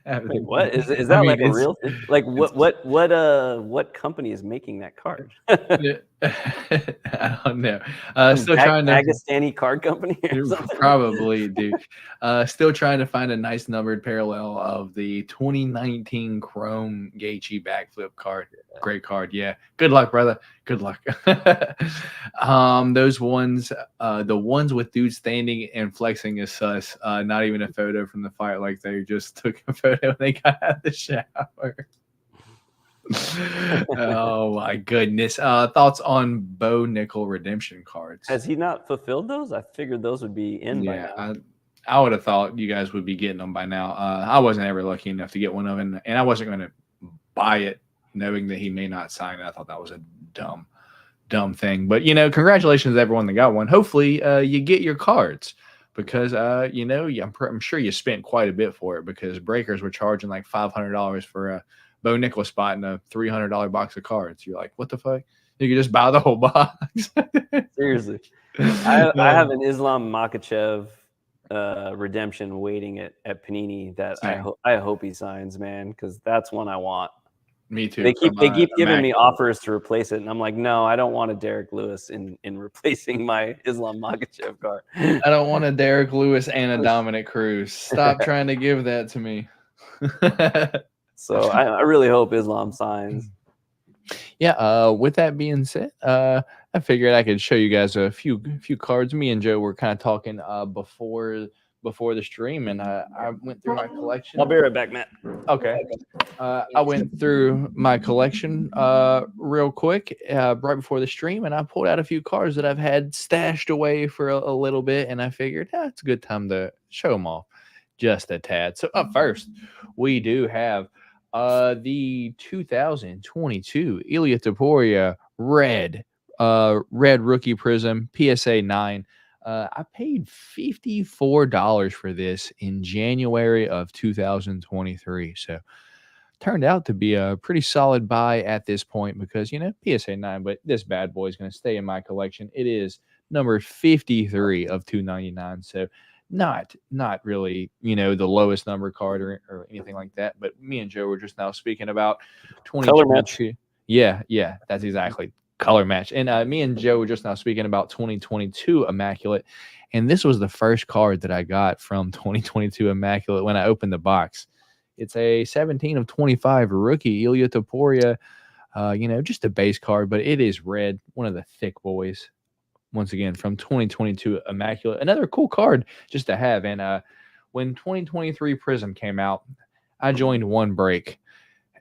Wait, what is that? Like a real thing? Like what company is making that card? I don't know. Still trying to Pakistani card company or something? Probably, dude. Still trying to find a nice numbered parallel of the 2019 Chrome Gaethje backflip card. Great card. Yeah. Good luck, brother. Good luck. Those ones, the ones with dudes standing and flexing is sus. Not even a photo from the fight, like they just took a photo when they got out of the shower. Oh my goodness. Thoughts on Bo Nickel redemption cards? Has he not fulfilled those? I figured those would be in by now. I would have thought you guys would be getting them by now. I wasn't ever lucky enough to get one of them, and I wasn't going to buy it knowing that he may not sign it. I thought that was a dumb thing. But congratulations to everyone that got one. Hopefully, you get your cards because I'm sure you spent quite a bit for it because breakers were charging like $500 for a Bo Nickel spot in a $300 box of cards. You're like, what the fuck? You could just buy the whole box. Seriously, I have an Islam Makhachev redemption waiting at Panini that I hope he signs, man, because that's one I want. Me too. They keep giving me offers to replace it, and I'm like, no, I don't want a Derek Lewis in replacing my Islam Makhachev card. I don't want a Derek Lewis and a Dominic Cruz. Stop trying to give that to me. So I really hope Islam signs. Yeah. With that being said, I figured I could show you guys a few cards. Me and Joe were kind of talking before the stream, and I went through my collection. I'll be right back, Matt. Okay. I went through my collection real quick right before the stream, and I pulled out a few cards that I've had stashed away for a little bit, and I figured it's a good time to show them off just a tad. So up first, we do have the 2022 Ilya Topuria red rookie prism PSA 9. I paid $54 for this in January of 2023. So turned out to be a pretty solid buy at this point because, PSA 9, but this bad boy is going to stay in my collection. It is number 53 of 299. So not really, the lowest number card or anything like that. But me and Joe were just now speaking about 2022. Yeah, that's exactly. Color match. And me and Joe were just now speaking about 2022 Immaculate. And this was the first card that I got from 2022 Immaculate when I opened the box. It's a 17 of 25 rookie Ilya Topuria. Just a base card, but it is red. One of the thick boys. Once again, from 2022 Immaculate. Another cool card just to have. And when 2023 Prism came out, I joined one break.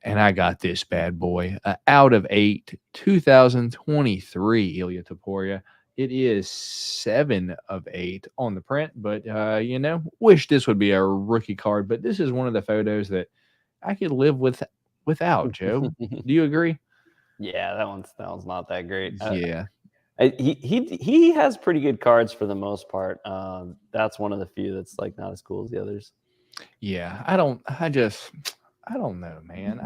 And I got this bad boy out of 8, 2023 Ilya Topuria. It is 7 of 8 on the print, but wish this would be a rookie card. But this is one of the photos that I could live without. Joe, do you agree? Yeah, that one's not that great. Yeah, he has pretty good cards for the most part. That's one of the few that's like not as cool as the others. Yeah, I don't know, man.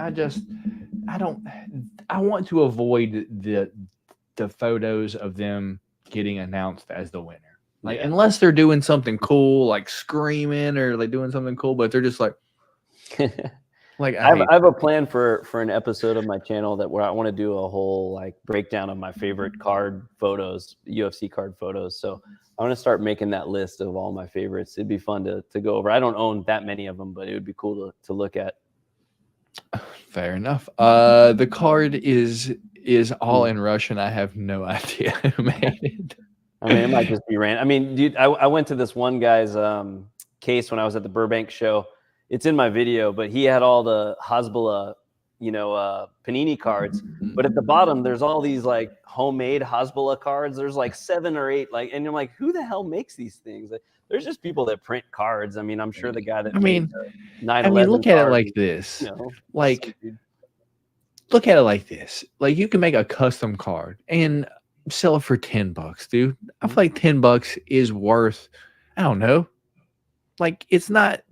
I want to avoid the photos of them getting announced as the winner. Like, unless they're doing something cool, like screaming or like doing something cool, but they're just like, I have a plan for an episode of my channel where I want to do a whole like breakdown of my favorite card photos, UFC card photos. So I want to start making that list of all my favorites. It'd be fun to go over. I don't own that many of them, but it would be cool to look at. Fair enough. The card is all in Russian. I have no idea who made it. I mean, it might just be random. I mean, dude, I went to this one guy's case when I was at the Burbank show. It's in my video, but he had all the Hasbulla, Panini cards. But at the bottom, there's all these like homemade Hasbulla cards. There's like 7 or 8, and you're like, who the hell makes these things? Like, there's just people that print cards. I mean, I'm sure the guy that made the 9/11 look at it like this. Look at it like this. Like, you can make a custom card and sell it for $10, dude. I feel like $10 is worth, I don't know. Like, it's not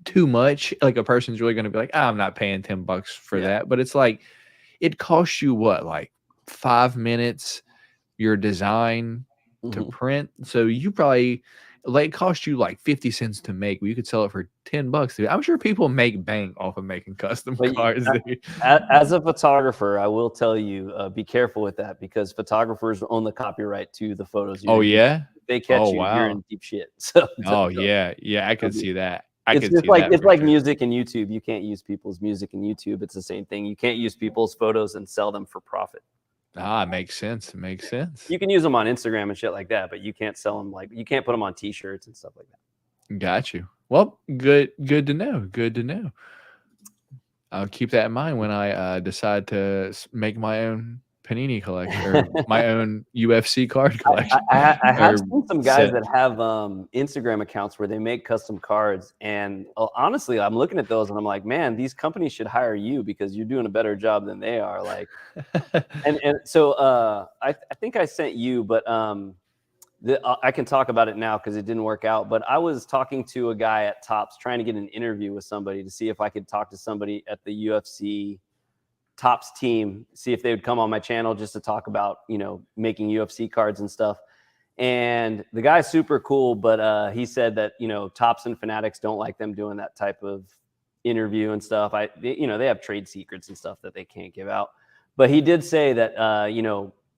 too much. Like, a person's really going to be like, I'm not paying $10 for that. But it's like, it costs you what, like 5 minutes, your design to print. So you probably, like, it cost you like 50 cents to make, but you could sell it for $10. Dude. I'm sure people make bank off of making custom cards. As a photographer, I will tell you, be careful with that because photographers own the copyright to the photos. Yeah. They catch you, you're in deep shit. So, yeah, I could see that. It's like music and YouTube. You can't use people's music and YouTube. It's the same thing. You can't use people's photos and sell them for profit. It makes sense. It makes sense. You can use them on Instagram and shit like that, but you can't sell them you can't put them on T-shirts and stuff like that. Got you. Well, good to know. Good to know. I'll keep that in mind when I decide to make my own Panini collection or my own UFC card collection. I have or seen some guys set. that have Instagram accounts where they make custom cards, and honestly, I'm looking at those and I'm like, man, these companies should hire you because you're doing a better job than they are. Like, and so I think I sent you, but I can talk about it now because it didn't work out. But I was talking to a guy at Topps trying to get an interview with somebody to see if I could talk to somebody at the UFC Topps team, see if they would come on my channel just to talk about, making UFC cards and stuff. And the guy's super cool, but he said that, Topps and Fanatics don't like them doing that type of interview and stuff. They have trade secrets and stuff that they can't give out. But he did say that,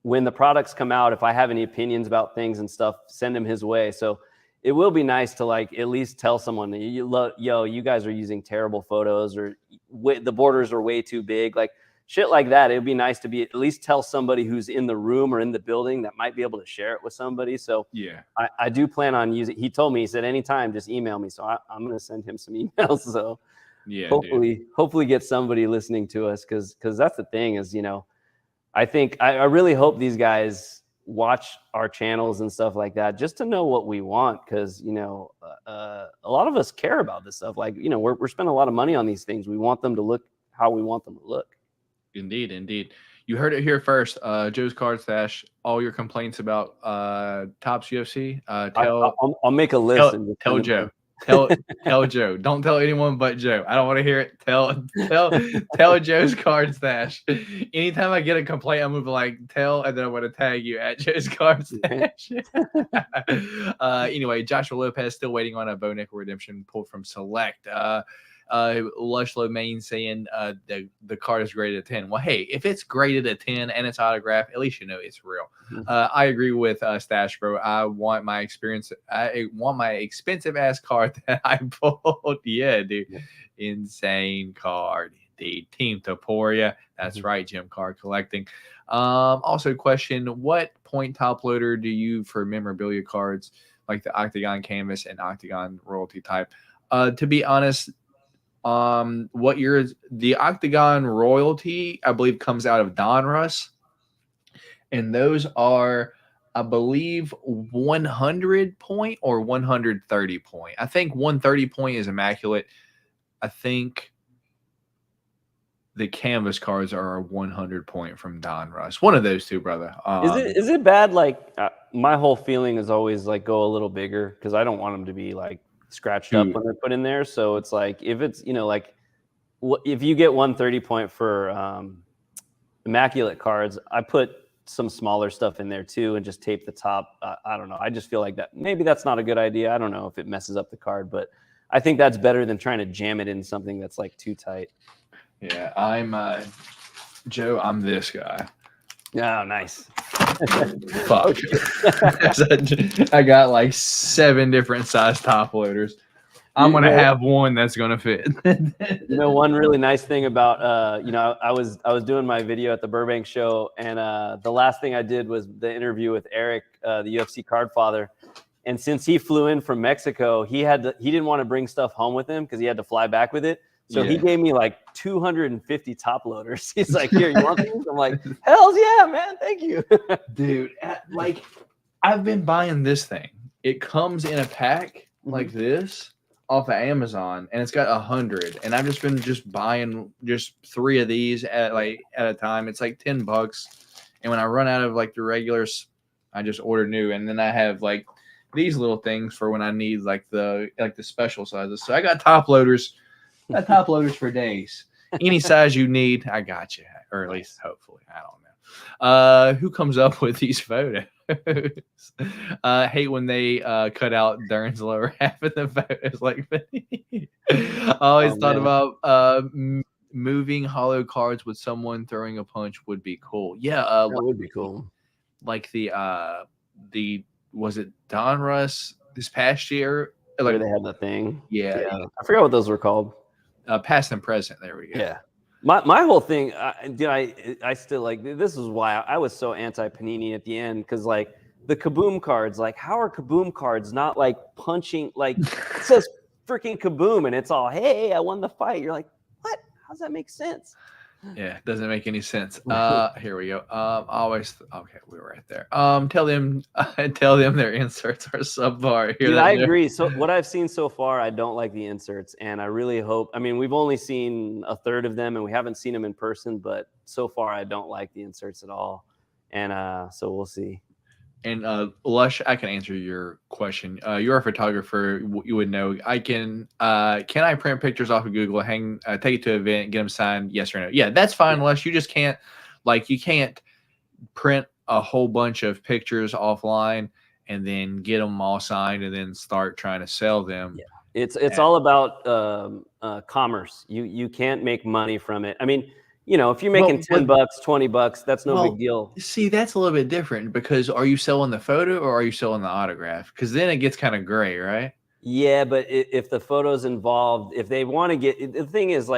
when the products come out, if I have any opinions about things and stuff, send them his way. So it will be nice to at least tell someone, you guys are using terrible photos, or the borders are way too big. Like, shit like that. It would be nice to at least tell somebody who's in the room or in the building that might be able to share it with somebody. So yeah, I do plan on using. He told me, he said, anytime, just email me. So I'm going to send him some emails. So yeah, hopefully get somebody listening to us, because that's the thing is, I think I really hope these guys watch our channels and stuff like that just to know what we want, because a lot of us care about this stuff. Like, we're spending a lot of money on these things. We want them to look how we want them to look. Indeed. You heard it here first. Joe's Card Stash. All your complaints about Topps UFC. I'll make a list. Tell Joe. Tell Joe. Don't tell anyone but Joe. I don't want to hear it. Tell Joe's Card Stash. Anytime I get a complaint, I'm gonna be like, tell, and then I'm gonna tag you at Joe's Card Stash. Anyway, Joshua Lopez still waiting on a bow nickel redemption pulled from Select. Lush Lomain saying the card is graded at 10. Well, hey, if it's graded at 10 and it's autographed, at least it's real. I agree with Stache, bro. I want my expensive ass card that I pulled. Yeah, dude. Yeah. Insane card. The Team Taporia. That's right, Jim Card Collecting. Also question, what point top loader do you for memorabilia cards like the Octagon Canvas and Octagon Royalty type? To be honest, what year is the Octagon Royalty? I believe comes out of Donruss, and those are, I believe, 100 point or 130 point. I think 130 point is immaculate. I think the canvas cards are a 100 point from Donruss. One of those two, brother. Is it bad? Like, my whole feeling is always like go a little bigger, because I don't want them to be like scratched up when they're put in there. So it's like, if it's, if you get 130 point for immaculate cards, I put some smaller stuff in there too and just tape the top. I don't know. I just feel like that maybe that's not a good idea. I don't know if it messes up the card, but I think that's better than trying to jam it in something that's like too tight. Yeah, I'm Joe. I'm this guy. Oh, nice. Fuck. I got like 7 different size top loaders. I'm gonna have one that's gonna fit. One really nice thing about I was doing my video at the Burbank show, and the last thing I did was the interview with Eric, the UFC card father. And since he flew in from Mexico, he didn't want to bring stuff home with him because he had to fly back with it. So he gave me like 250 top loaders. He's like, "Here, you want these?" I'm like, "Hells yeah, man, thank you." Dude, like, I've been buying this thing. It comes in a pack like this off of Amazon, and it's got 100. And I've just been buying 3 of these at a time. It's like $10. And when I run out of like the regulars, I just order new. And then I have like these little things for when I need like the special sizes. So I got top loaders. Got top loaders for days. Any size you need, I got you. Or at least hopefully. I don't know. Who comes up with these photos? Hate when they cut out Dern's lower half of the photos. Like, I always thought about moving hollow cards with someone throwing a punch would be cool. Yeah, that would be cool. Like the was it Donruss this past year? Like, where they had the thing. Yeah. I forgot what those were called. Past and present. There we go. Yeah. My whole thing, I still like, this is why I was so anti Panini at the end, because like the Kaboom cards, like how are Kaboom cards not like punching, like it says freaking Kaboom and it's all, hey, I won the fight. You're like, what? How does that make sense? Yeah, doesn't make any sense. Here we go. Okay, we were right there. Tell them their inserts are subpar. Hear Dude, that, I Joe? agree. So what I've seen so far, I don't like the inserts, and I really hope. I mean, we've only seen a third of them, and we haven't seen them in person. But so far, I don't like the inserts at all, and so we'll see. And Lush, I can answer your question. You're a photographer. You would know. Can I print pictures off of Google, take it to an event, get them signed? Yes or no? Yeah, that's fine, Lush. You just can't, you can't print a whole bunch of pictures offline and then get them all signed and then start trying to sell them. Yeah. It's all about commerce. You can't make money from it. I mean, if you're making $10, $20, that's no big deal. See, that's a little bit different because are you selling the photo or are you selling the autograph? Because then it gets kind of gray, right? Yeah, but if the photo's involved, if they want to get, the thing is,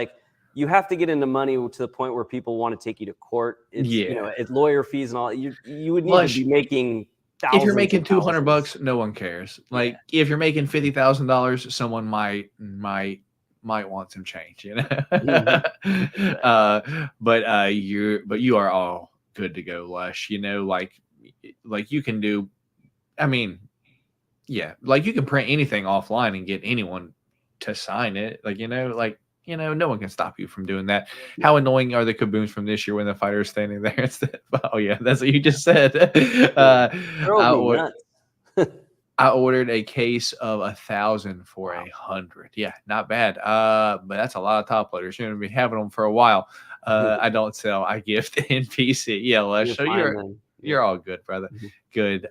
you have to get into money to the point where people want to take you to court. It's lawyer fees and all. You would need to be making thousands. If you're making $200, no one cares. If you're making $50,000, someone might want some change, but you are all good to go, Lush. You can do. I mean, yeah, you can print anything offline and get anyone to sign it. No one can stop you from doing that. How annoying are the kaboom from this year when the fighter is standing there instead? Oh yeah, that's what you just said. I ordered a case of 1,000 for 100. Yeah, not bad. But that's a lot of top loaders. You're gonna be having them for a while. I don't sell. I gift in PC. Yeah, Lush. So you're all good, brother. Good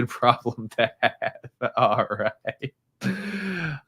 problem to have.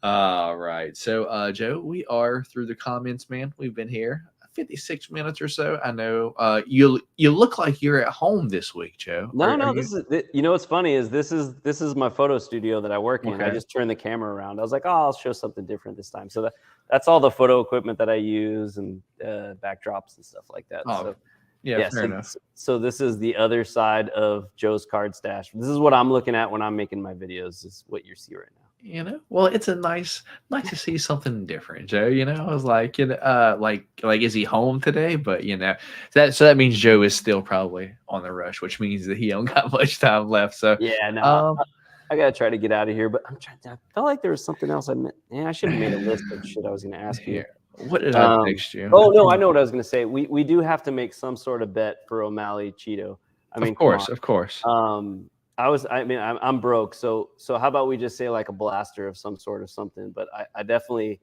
All right. So Joe, we are through the comments, man. We've been here 56 minutes or so. I know you look like you're at home this week, Joe. This is what's funny is this is my photo studio that I work in. I just turned the camera around. I was like, I'll show something different this time. So that's all the photo equipment that I use and backdrops and stuff like that. Oh, yeah, fair enough. So this is the other side of Joe's card stash. This is what I'm looking at when I'm making my videos. Is what you see right now. Well, it's a nice to see something different, Joe. I was like, is he home today? But that means Joe is still probably on the rush, which means that he don't got much time left. So yeah, no, I gotta try to get out of here. But I felt like there was something else I meant. Yeah, I should have made a list of shit I was gonna ask you. What did I text you? Oh no, I know what I was gonna say. We do have to make some sort of bet for O'Malley Cheeto. Of course. I'm broke, so how about we just say a blaster of some sort of something? But I definitely,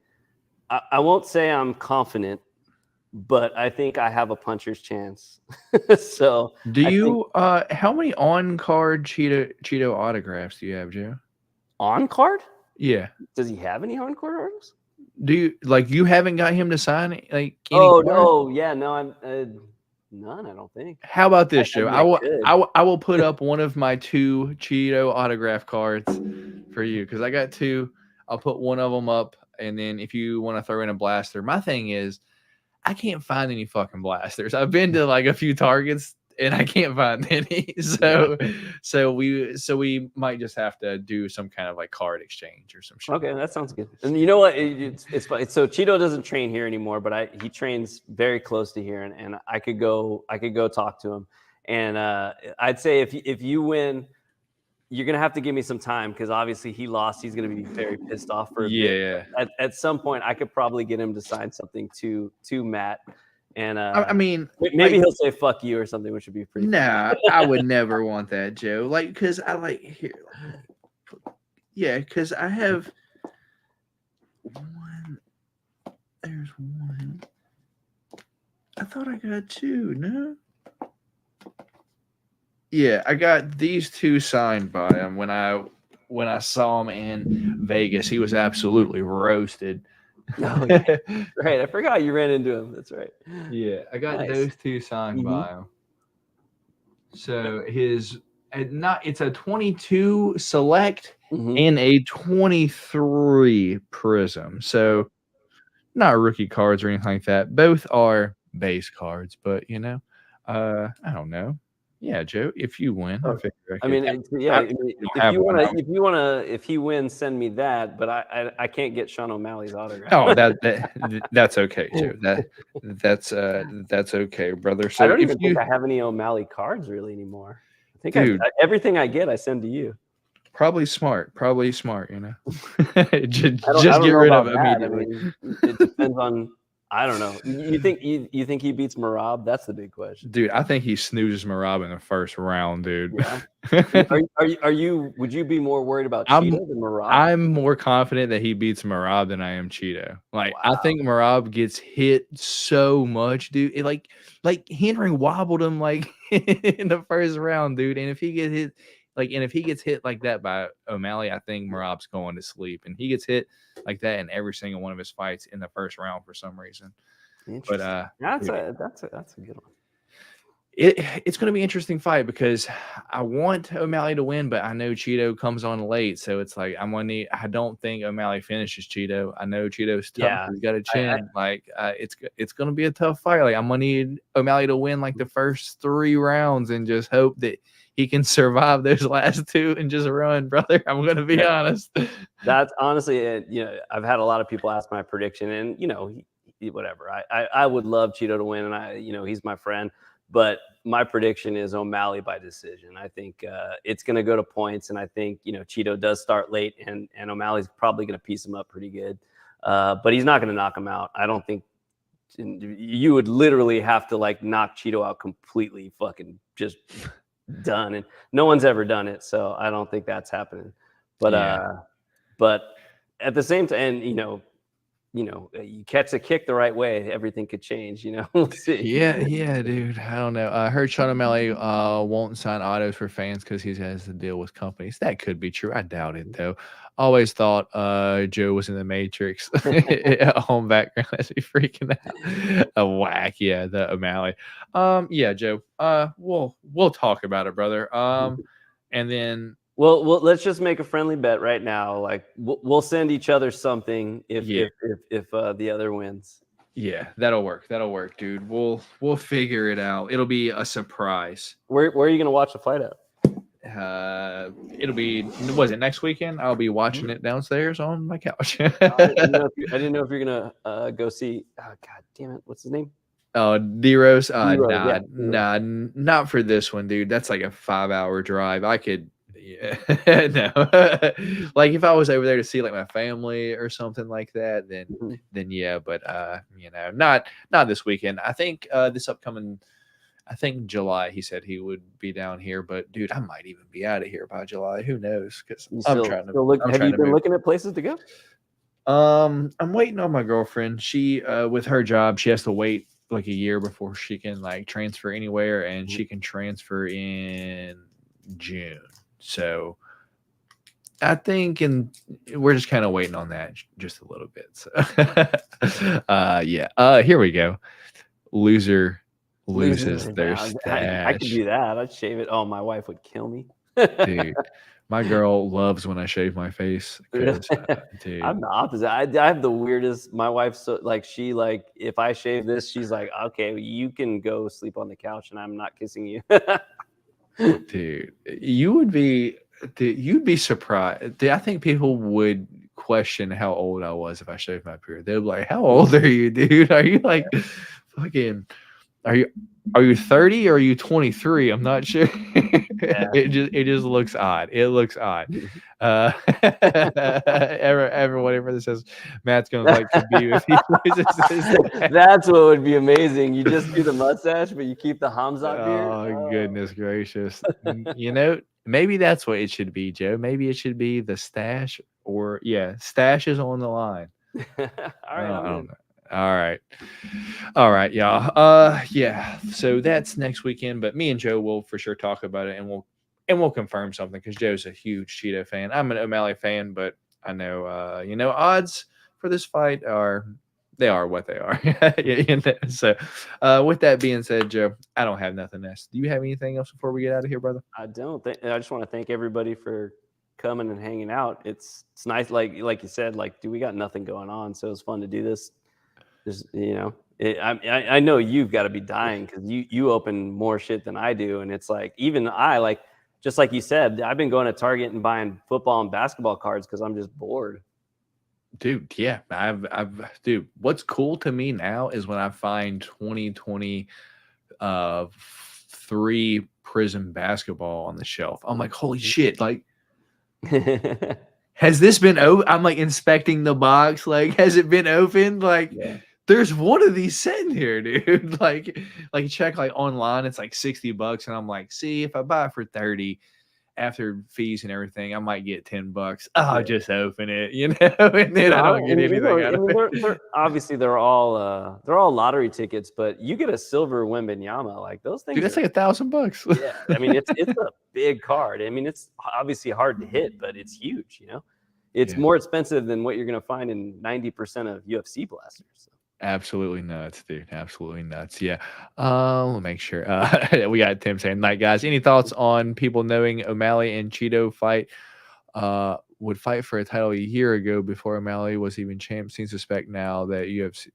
I won't say I'm confident, but I think I have a puncher's chance. So how many on-card Cheeto autographs do you have, Joe? On card? Yeah. Does he have any on-card artists? Do you you haven't got him to sign any no, I'm. None, I don't think. How about this, Joe? I will put up one of my 2 Cheeto autograph cards for you because I got 2. I'll put one of them up, and then if you want to throw in a blaster, my thing is I can't find any fucking blasters. I've been to a few Targets and I can't find any. So we might just have to do some kind of card exchange or some shit. Okay, that sounds good. And you know what? It's funny. So Cheeto doesn't train here anymore, but he trains very close to here, and I could go talk to him. And I'd say if you win, you're gonna have to give me some time because obviously he lost. He's gonna be very pissed off for a bit. At some point, I could probably get him to sign something to Matt. And maybe he'll say "fuck you" or something, which would be pretty. Nah, I would never want that, Joe. Because because I have one. There's one. I thought I got 2. No. Yeah, I got these 2 signed by him when I saw him in Vegas. He was absolutely roasted. Oh, yeah. Right, I forgot you ran into him. That's right. Yeah, I got those 2 signed by him. So it's a 22 select and a 23 prism. So not rookie cards or anything like that. Both are base cards, but I don't know. Yeah, Joe. If you win, I figure I mean, if he wins, send me that. But I can't get Sean O'Malley's autograph. Oh, that's okay, Joe. That's okay, brother. So I don't even think I have any O'Malley cards really anymore. I think everything I get, I send to you. Probably smart. You know, just get rid of it that. immediately. I mean, it depends on. I don't know. You think he beats Merab? That's the big question, dude. I think he snoozes Merab in the first round, dude. Yeah. Are you? Would you be more worried about Cheeto than Merab? I'm more confident that he beats Merab than I am Cheeto. Like, wow. I think Merab gets hit so much, dude. It, like Henry wobbled him like in the first round, dude. And if he gets hit. If he gets hit like that by O'Malley, I think Merab's going to sleep. And he gets hit like that in every single one of his fights in the first round for some reason. But that's a good one. It's going to be an interesting fight because I want O'Malley to win, but I know Cheeto comes on late, so it's like I don't think O'Malley finishes Cheeto. I know Cheeto's tough. Yeah. He's got a chin. It's going to be a tough fight. Like, I'm going to need O'Malley to win like the first 3 rounds and just hope that he can survive those last 2 and just run, brother. I'm going to be honest. That's honestly, I've had a lot of people ask my prediction, and whatever. I would love Cheeto to win, and he's my friend. But my prediction is O'Malley by decision. I think it's going to go to points, and I think Cheeto does start late, and O'Malley's probably going to piece him up pretty good. But he's not going to knock him out. I don't think you would literally have to knock Cheeto out completely, fucking just done, and no one's ever done it, so I don't think that's happening. But but at the same time, and you catch a kick the right way, everything could change. We'll see. Yeah, dude. I don't know. I heard Sean O'Malley won't sign autos for fans because he has to deal with companies. That could be true. I doubt it though. Always thought Joe was in the Matrix at home background. That's me freaking out. A whack, yeah, the O'Malley. Yeah, Joe. We'll talk about it, brother. And then. Well, let's just make a friendly bet right now. Like, we'll send each other something if the other wins. Yeah, that'll work. Dude. We'll figure it out. It'll be a surprise. Where are you gonna watch the fight at? It'll be. Was it next weekend? I'll be watching it downstairs on my couch. I didn't know if you're gonna go see. Oh, God damn it! What's his name? Oh, D-Rose. Nah, not for this one, dude. That's like a 5-hour drive. I could. Yeah, no. Like if I was over there to see like my family or something like that, then yeah. But not this weekend. I think this upcoming, I think July. He said he would be down here, but dude, I might even be out of here by July. Who knows? Because I'm trying to look. Have you been looking at places to go? I'm waiting on my girlfriend. She with her job, she has to wait like a year before she can like transfer anywhere, and she can transfer in June. So I think, and we're just kind of waiting on that just a little bit. So here we go. Loser loses their stash. I could do that. I'd shave it. Oh, my wife would kill me. Dude, my girl loves when I shave my face. Dude. I'm the opposite. I have the weirdest. My wife's so she if I shave this, she's like, okay, you can go sleep on the couch, and I'm not kissing you. Dude, you'd be surprised. Dude, I think people would question how old I was if I shaved my beard. They'd be like, "How old are you, dude? Are you like fucking? Are you 30 or are you 23? I'm not sure." Yeah. It just looks odd. It looks odd. Everyone that says Matt's gonna like to be with you. That's what would be amazing. You just do the mustache, but you keep the Hamzat beard. Oh, goodness gracious! Maybe that's what it should be, Joe. Maybe it should be the stash, or stash is on the line. All right, I don't know. All right, y'all. Yeah. So that's next weekend, but me and Joe will for sure talk about it, and we'll confirm something because Joe's a huge Cheeto fan. I'm an O'Malley fan, but I know odds for this fight are what they are. So with that being said, Joe, I don't have nothing else. Do you have anything else before we get out of here, brother? I don't. I just want to thank everybody for coming and hanging out. It's nice, like you said, we got nothing going on, so it's fun to do this. Just I know you've got to be dying because you open more shit than I do, and it's like even I like just like you said, I've been going to Target and buying football and basketball cards because I'm just bored. Dude, yeah, dude, what's cool to me now is when I find 2020 3 Prism basketball on the shelf. I'm like, holy shit, like has this been open? I'm like inspecting the box, like has it been opened? Like there's one of these sitting here, dude. like check like online, it's like $60, and I'm like, see, if I buy it for 30 after fees and everything, I might get $10. I'll just open it, you know, and then I don't get anything out of it. Obviously, they're all lottery tickets, but you get a silver Wembanyama, like those things. Dude, that's like $1,000. Yeah, I mean, it's a big card. I mean, it's obviously hard to hit, but it's huge. You know, it's more expensive than what you're going to find in 90% of UFC blasters. So. Absolutely nuts, dude. Absolutely nuts. Yeah. We'll make sure. We got Tim saying, night, guys. Any thoughts on people knowing O'Malley and Cheeto fight would fight for a title a year ago before O'Malley was even champ? Seems suspect now that UFC.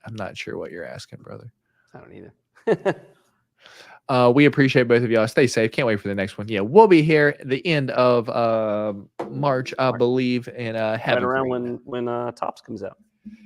I'm not sure what you're asking, brother. I don't either. We appreciate both of y'all. Stay safe. Can't wait for the next one. Yeah, we'll be here at the end of March, I believe, and have right around when Topps comes out.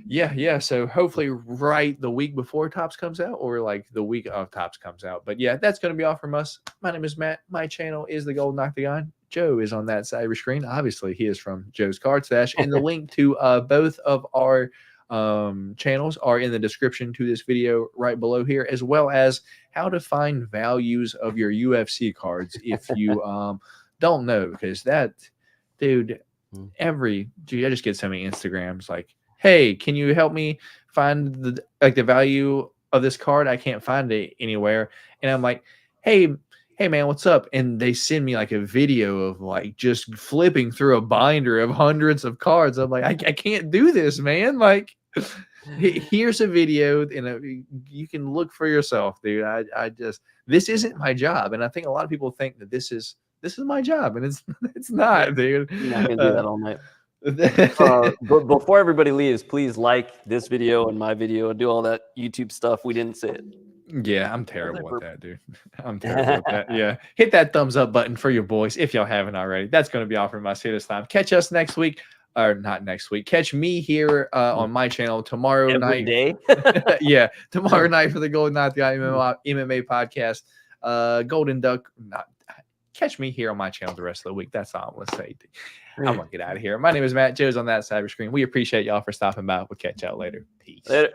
Yeah. So hopefully right the week before Topps comes out or like the week of Topps comes out. But yeah, that's going to be all from us. My name is Matt. My channel is the Golden Octagon. Joe is on that side of your screen. Obviously, he is from Joe's Card Stash. And the link to both of our channels are in the description to this video right below here, as well as how to find values of your UFC cards if you don't know. Because that, dude, I just get so many Instagrams like, hey, can you help me find the value of this card? I can't find it anywhere. And I'm like, hey man, what's up? And they send me like a video of like just flipping through a binder of hundreds of cards. I'm like, I can't do this, man. Like, here's a video, and you can look for yourself, dude. I just, this isn't my job. And I think a lot of people think that this is my job, and it's not, dude. You're not gonna do that all night. But before everybody leaves, please like this video and my video and do all that YouTube stuff. We didn't say it. Yeah, I'm terrible at that, dude. I'm terrible at that. Yeah. Hit that thumbs up button for your boys if y'all haven't already. That's going to be all from us here this time. Catch us next week. Or not next week. Catch me here on my channel tomorrow night. Yeah, tomorrow night for the Golden Octagon MMA podcast. Golden Duck. Catch me here on my channel the rest of the week. That's all I'm going to say. I'm going to get out of here. My name is Matt. Joe's on that side of your screen. We appreciate y'all for stopping by. We'll catch y'all later. Peace. Later.